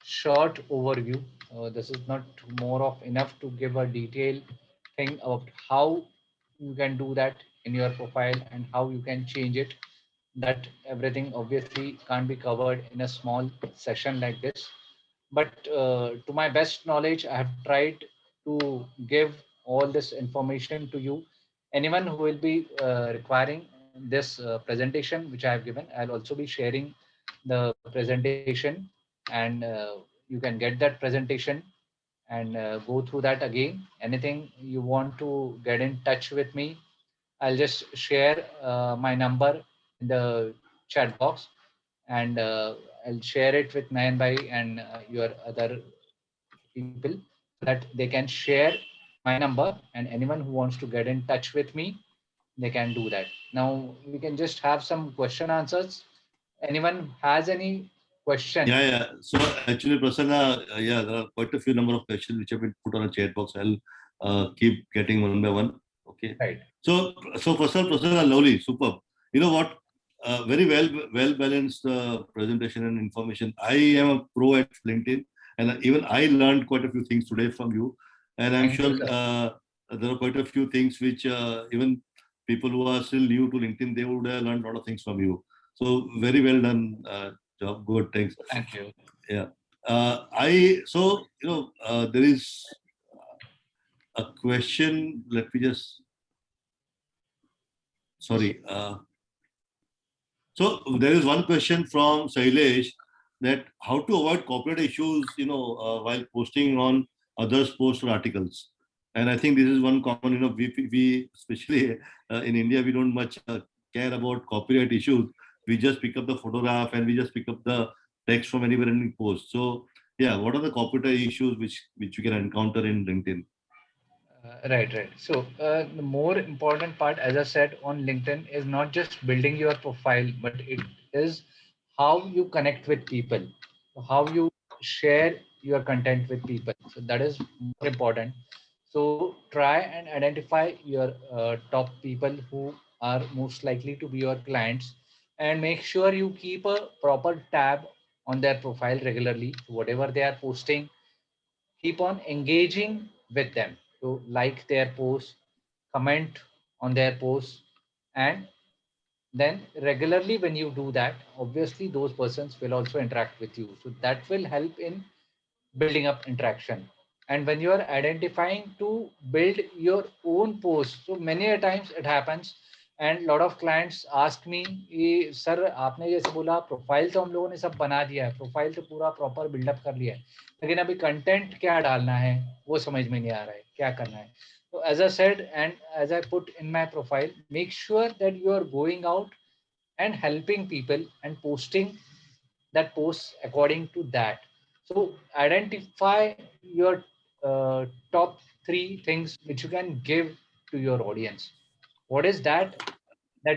short overview. This is not more of enough to give a detailed thing about how you can do that in your profile and how you can change it. That everything obviously can't be covered in a small session like this. But to my best knowledge, I have tried to give all this information to you. Anyone who will be requiring this presentation which I have given, I'll also be sharing the presentation, and you can get that presentation and go through that again. Anything you want to get in touch with me, I'll just share my number in the chat box, and I'll share it with Nayan Bhai and your other people so that they can share my number, and anyone who wants to get in touch with me, they can do that. Now we can just have some question answers. Anyone has any question? Yeah, yeah. So actually, Prasanna, yeah, there are quite a few number of questions which have been put on a chat box. I'll keep getting one by one. Okay. Right. So first of all, Prasanna, lovely, superb. You know what? Very well balanced presentation and information. I am a pro at LinkedIn, and even I learned quite a few things today from you. And I'm Thank sure you, sir. there are quite a few things which even people who are still new to LinkedIn, they would have learned a lot of things from you. So very well done job. Good, thanks. Thank you. Yeah. There is a question. Let me just. Sorry. So there is one question from Sailesh that how to avoid copyright issues, while posting on others' posts or articles. And I think this is one common, we especially in India, we don't much care about copyright issues. We just pick up the photograph and we just pick up the text from anywhere and we post. So yeah, what are the copyright issues which you can encounter in LinkedIn? Right. So the more important part, as I said, on LinkedIn is not just building your profile, but it is how you connect with people, how you share your content with people. So that is more important. So try and identify your top people who are most likely to be your clients, and make sure you keep a proper tab on their profile regularly. Whatever they are posting, keep on engaging with them. So like their posts, comment on their posts, and then regularly when you do that, obviously those persons will also interact with you. So that will help in building up interaction. And when you are identifying to build your own post, so many a times it happens, and lot of clients ask me कि sir आपने जैसे बोला profile तो हम लोगों ने सब बना दिया है, प्रोफाइल तो पूरा प्रॉपर बिल्डअप कर लिया है, लेकिन अभी कंटेंट क्या डालना है वो समझ में नहीं आ रहा है, क्या करना है. So as I said and as I put in my profile, make sure that you are going out and helping people and posting that post according to that. So identify your top 3 things which you can give to your audience. What is that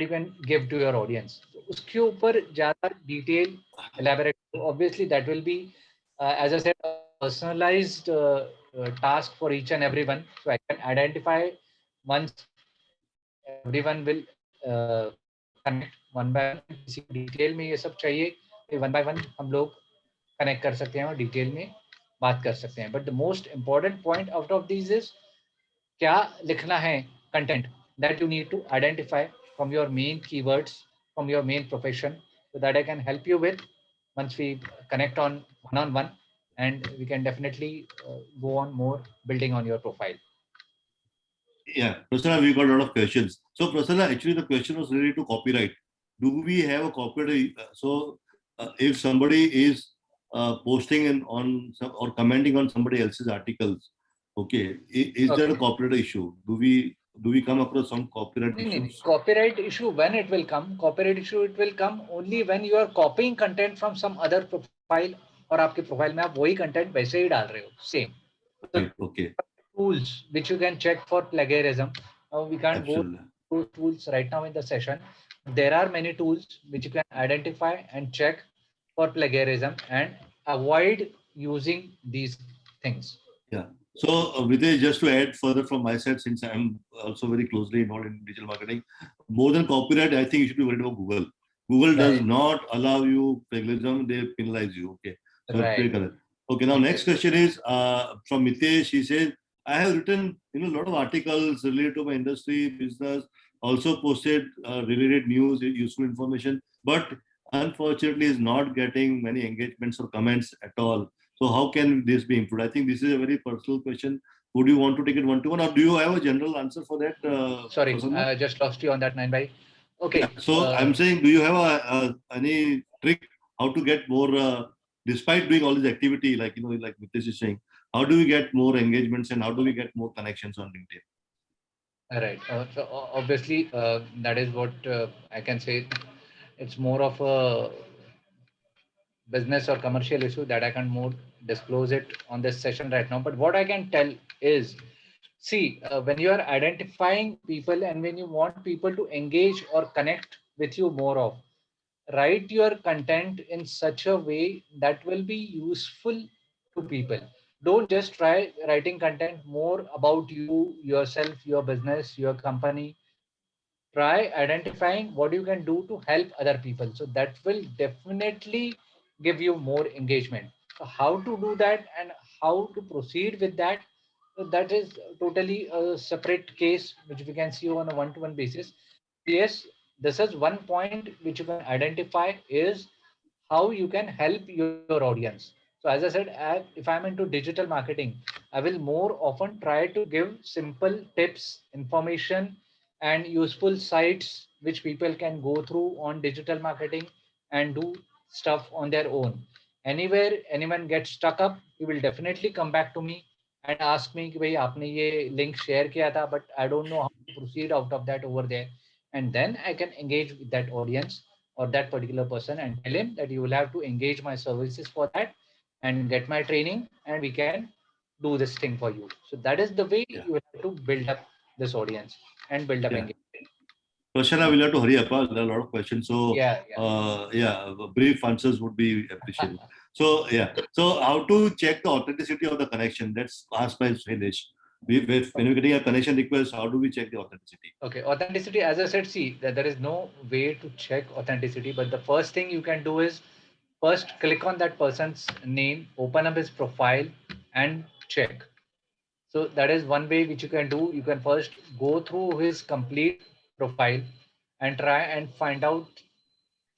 you can give to your audience? So उसके ऊपर ज़्यादा detail elaborate. Obviously that will be as I said, a personalized task for each and everyone. So I can identify once everyone will connect one by one. किसी detail में ये सब चाहिए, one by one हम लोग connect कर सकते हैं और डिटेल में बात कर सकते हैं. But the most important point out of these is क्या लिखना है content that you need to identify from your main keywords, from your main profession, so that I can help you with once we connect on one-on-one, and we can definitely go on more building on your profile. Yeah, Prasanna, we got a lot of questions. So, Prasanna, actually, the question was related to copyright. Do we have a copyright? If somebody is posting on some, or commenting on somebody else's articles, okay, is there a Okay. copyright issue? Do we come across some copyright issues? Copyright issue, when it will come? Copyright issue, it will come only when you are copying content from some other profile, और आपके profile में आप वही content वैसे ही डाल रहे हो, same. Right. Okay. Tools which you can check for plagiarism. We can't Absolutely. go to tools right now in the session. There are many tools which you can identify and check for plagiarism and avoid using these things. Yeah. So, Vijay, just to add further from my side, since I'm also very closely involved in digital marketing, more than copyright, I think you should be worried about Google. Google does Right. not allow you plagiarism; they penalize you. Okay. So Right. pretty correct. Okay. Now, next question is from Mitesh. He says, "I have written a lot of articles related to my industry, business, also posted related news, useful information, but unfortunately, is not getting many engagements or comments at all. So how can this be improved? I think this is a very personal question. Would you want to take it one-to-one, or do you have a general answer for that? Sorry, Prasanna? I just lost you on that, Nine Bhai. Okay. So I'm saying, do you have any trick how to get more, despite doing all this activity, like like Mitesh is saying, how do we get more engagements and how do we get more connections on LinkedIn? Right. So obviously, that is what I can say. It's more of a business or commercial issue that I can't more disclose it on this session right now. But what I can tell is, see, when you are identifying people and when you want people to engage or connect with you more of, write your content in such a way that will be useful to people. Don't just try writing content more about you, yourself, your business, your company. Try identifying what you can do to help other people. So that will definitely give you more engagement. So how to do that and how to proceed with that, so that is totally a separate case which we can see on a one-to-one basis. Yes, this is one point which you can identify is how you can help your audience. So as I said, if I'm into digital marketing, I will more often try to give simple tips, information, and useful sites which people can go through on digital marketing and do stuff on their own. Anywhere anyone gets stuck up, he will definitely come back to me and ask me कि भाई आपने ये link share किया था, but I don't know how to proceed out of that over there. And then I can engage with that audience or that particular person and tell him that you will have to engage my services for that and get my training, and we can do this thing for you. So that is the way you have to build up this audience and build up Yeah. engagement. Prasanna, we'll have to hurry up. There are a lot of questions. So, brief answers would be appreciated. So, So, how to check the authenticity of the connection? That's asked by Shailesh. When we're getting a connection request, how do we check the authenticity? Okay, authenticity, as I said, see, that there is no way to check authenticity, but the first thing you can do is first click on that person's name, open up his profile, and check. So that is one way which you can do. You can first go through his complete profile and try and find out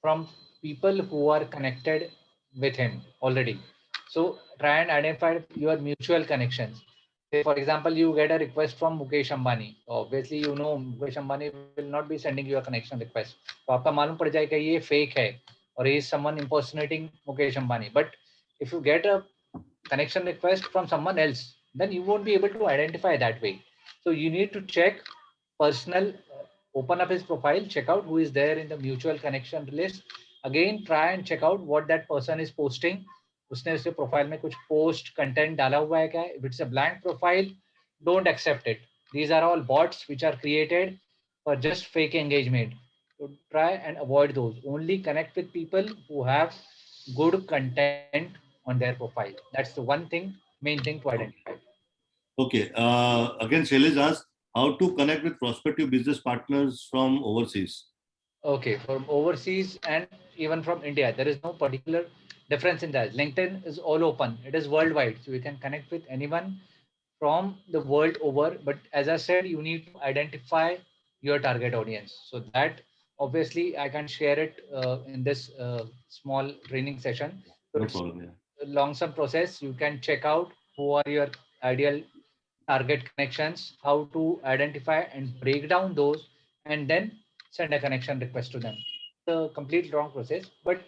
from people who are connected with him already. So try and identify your mutual connections. Say, for example, you get a request from Mukesh Ambani. Obviously, you know Mukesh Ambani will not be sending you a connection request. तो आपका मालूम पड़ जाएगा ये fake है और he is someone impersonating Mukesh Ambani. But if you get a connection request from someone else, then you won't be able to identify that way. So you need to check personal, open up his profile, check out who is there in the mutual connection list. Again, try and check out what that person is posting. उसने उसके profile में कुछ post content डाला हुआ है क्या? If it's a blank profile, don't accept it. These are all bots which are created for just fake engagement. So try and avoid those. Only connect with people who have good content on their profile. That's the one thing, main thing to identify. Okay. Again, Shailesh asked how to connect with prospective business partners from overseas. Okay, from overseas and even from India, there is no particular Difference in that LinkedIn is all open. It is worldwide. So you can connect with anyone from the world over. But as I said, you need to identify your target audience. So that obviously I can share it in this small training session. So No it's problem. Yeah. a long-term process. You can check out who are your ideal target connections, how to identify and break down those, and then send a connection request to them. The complete wrong process. But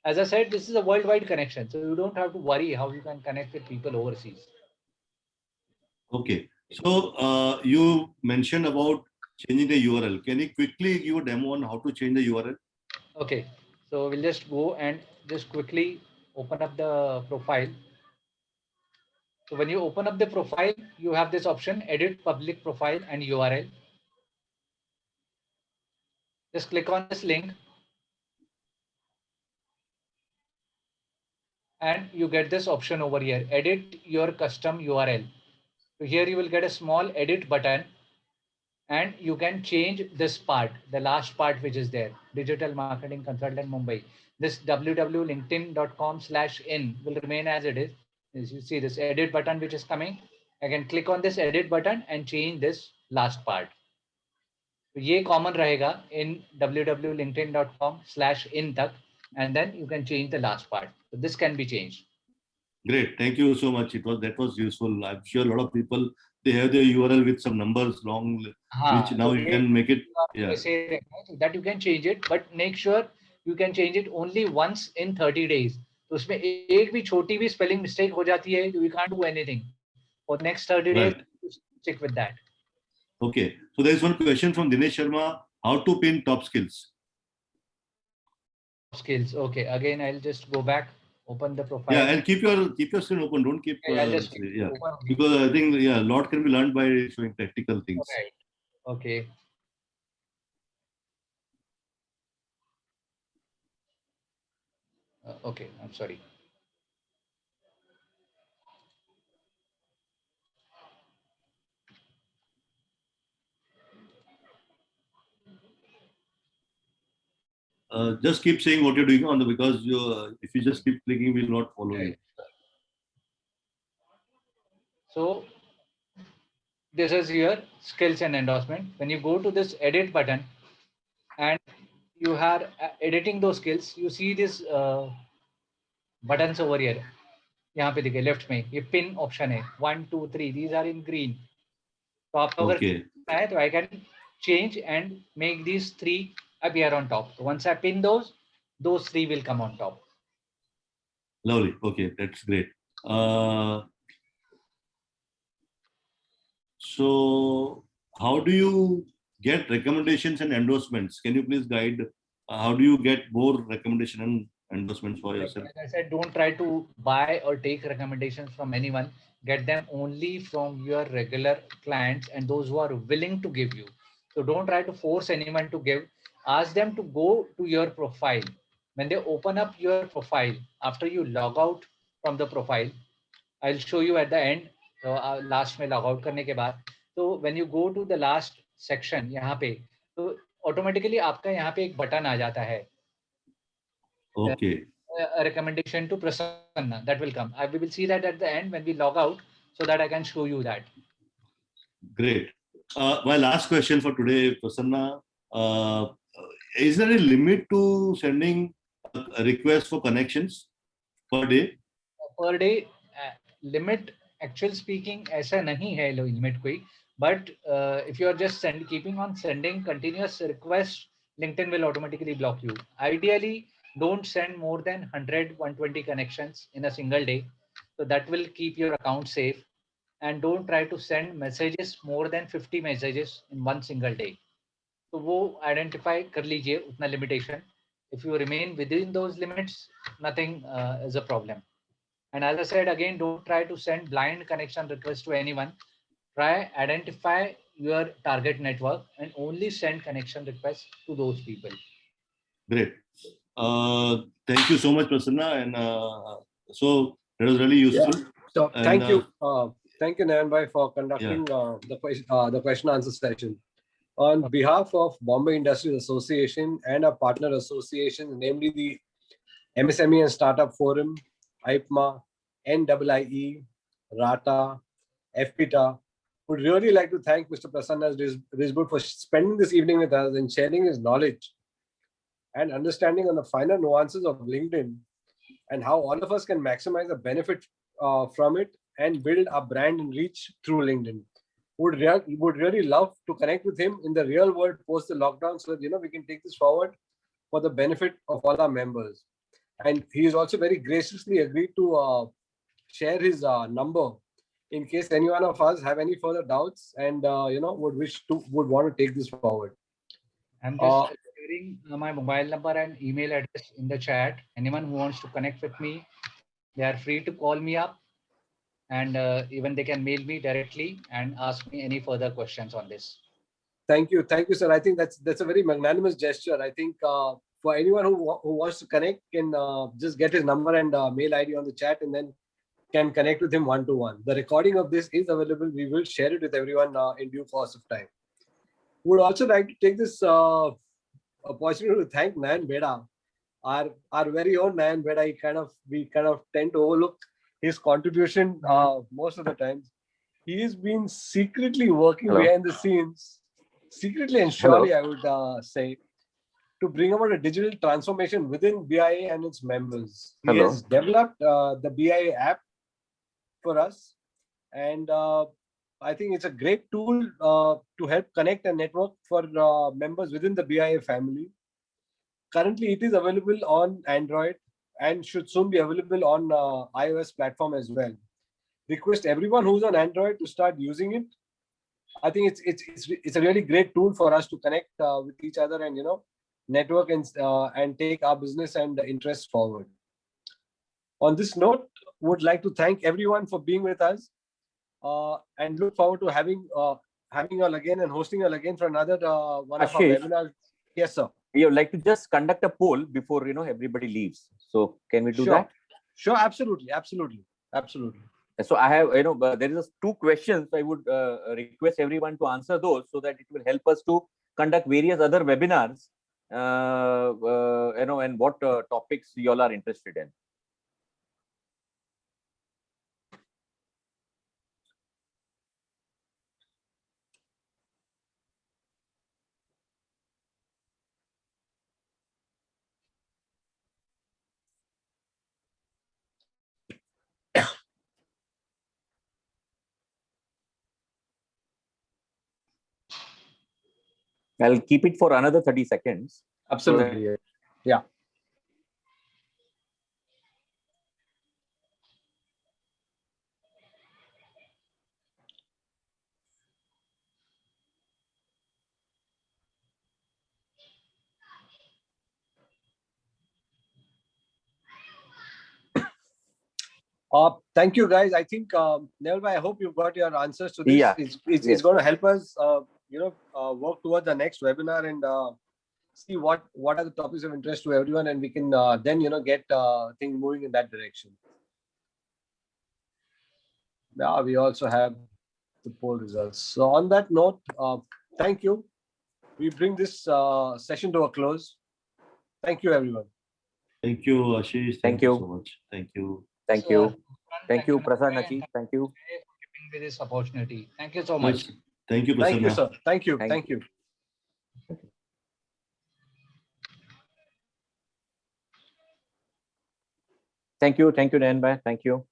as I said, this is a worldwide connection. So you don't have to worry how you can connect with people overseas. Okay. So you mentioned about changing the URL. Can you quickly give a demo on how to change the URL? Okay, so we'll just go and just quickly open up the profile. So when you open up the profile, you have this option, edit public profile and URL. Just click on this link and you get this option over here, edit your custom URL. So here you will get a small edit button and you can change this part, the last part which is there, Digital Marketing Consultant Mumbai. This www.linkedin.com/in will remain as it is. As you see this edit button which is coming, I can click on this edit button and change this last part. तो ये common रहेगा in www.linkedin.com/in तक, and then you can change the last part. So this can be changed. Great. Thank you so much. That was useful. I'm sure a lot of people, they have their URL with some numbers long, which now you can make it. Yeah. So that you can change it, but make sure you can change it only once in 30 days. तो उसमें एक भी छोटी भी spelling mistake हो जाती है, you can't do anything. For the next 30 days, stick with that. Okay. So there is one question from Dinesh Sharma. How to pin top skills? Skills. Okay. Again, I'll just go back, open the profile. Yeah, and keep your screen open. Don't keep. Okay, I'll just yeah, open. because I think a lot can be learned by showing practical things. Right. Okay. Okay. I'm sorry. Just keep saying what you're doing on the, because if you just keep clicking, we'll not follow you. So this is your skills and endorsement. When you go to this edit button and you are editing those skills, you see this buttons over here. यहाँ पे देखिए left में ये pin option है 1 2 3 these are in green. तो आपको अगर है तो I can change and make these 3 appear on top. So once I pin those 3 will come on top. Lovely. Okay, that's great. So how do you get recommendations and endorsements? Can you please guide how do you get more recommendation and endorsements for yourself? Like I said, don't try to buy or take recommendations from anyone. Get them only from your regular clients and those who are willing to give you. So don't try to force anyone to give. Ask them to go to your profile. When they open up your profile, after you log out from the profile, I'll show you at the end. Last में log out करने के बाद, so when you go to the last section यहाँ पे, तो automatically आपका यहाँ पे एक बटन आ जाता है. Okay. A recommendation to Prasanna that will come. We will see that at the end when we log out, so that I can show you that. Great. My last question for today, Prasanna, is there a limit to sending a request for connections per day? Per day limit, actually speaking, ऐसा नहीं है limit कोई. But if you are just keeping on sending continuous requests, LinkedIn will automatically block you. Ideally, don't send more than 100-120 connections in a single day. So that will keep your account safe. And don't try to send messages more than 50 messages in one single day. So वो identify कर लीजिए उतना limitation. If you remain within those limits, nothing is a problem. And as I said, again, don't try to send blind connection requests to anyone. Try identify your target network and only send connection requests to those people. Great. Thank you so much, Prasanna. And so that was really useful. Yeah. So thank you. Thank you, Nayan for conducting the question answer session. On behalf of Bombay Industries Association and our partner association, namely the MSME and Startup Forum, IPMA, NIIE, RATA, FPTA. Would really like to thank Mr. Prasanna Risbut for spending this evening with us and sharing his knowledge and understanding on the finer nuances of LinkedIn and how all of us can maximize the benefit from it and build our brand and reach through LinkedIn. Would really love to connect with him in the real world post the lockdown so that we can take this forward for the benefit of all our members. And he is also very graciously agreed to share his number in case any one of us have any further doubts and would want to take this forward. I'm just sharing my mobile number and email address in the chat. Anyone who wants to connect with me, they are free to call me up, and even they can mail me directly and ask me any further questions on this. Thank you, sir. I think that's a very magnanimous gesture. I think for anyone who wants to connect can just get his number and mail ID on the chat, and then can connect with him one-to-one. The recording of this is available. We will share it with everyone in due course of time. Would also like to take this opportunity to thank Nayan Beda, our very own Nayan Beda. We kind of tend to overlook his contribution most of the times. He has been secretly working behind the scenes, secretly and surely, I would say, to bring about a digital transformation within BIA and its members. He has developed the BIA app for us, and I think it's a great tool to help connect and network for members within the BIA family. Currently, it is available on Android and should soon be available on iOS platform as well. Request everyone who's on Android to start using it. I think it's a really great tool for us to connect with each other and network and take our business and interests forward. On this note, would like to thank everyone for being with us and look forward to having you all again and hosting you all again for another one of our webinars. Yes, sir. You would like to just conduct a poll before everybody leaves. So can we do that? Sure, absolutely. So I have there is 2 questions. I would request everyone to answer those so that it will help us to conduct various other webinars. And what topics you all are interested in. I'll keep it for another 30 seconds. Absolutely. Yeah. Thank you, guys. I think, Neil, I hope you got your answers to this. Yeah. It's going to help us, work towards the next webinar and see what are the topics of interest to everyone, and we can then, get things moving in that direction. Yeah, we also have the poll results. So on that note, thank you. We bring this session to a close. Thank you, everyone. Thank you, Ashish. Thank you so much. Thank you. Thank you. Thank you, Prasanna ji. Thank you for giving me this opportunity. Thank you so much. Thank you, Prasanna. Thank you, sir. Thank you. Thank you, Nayan bhai. Thank you.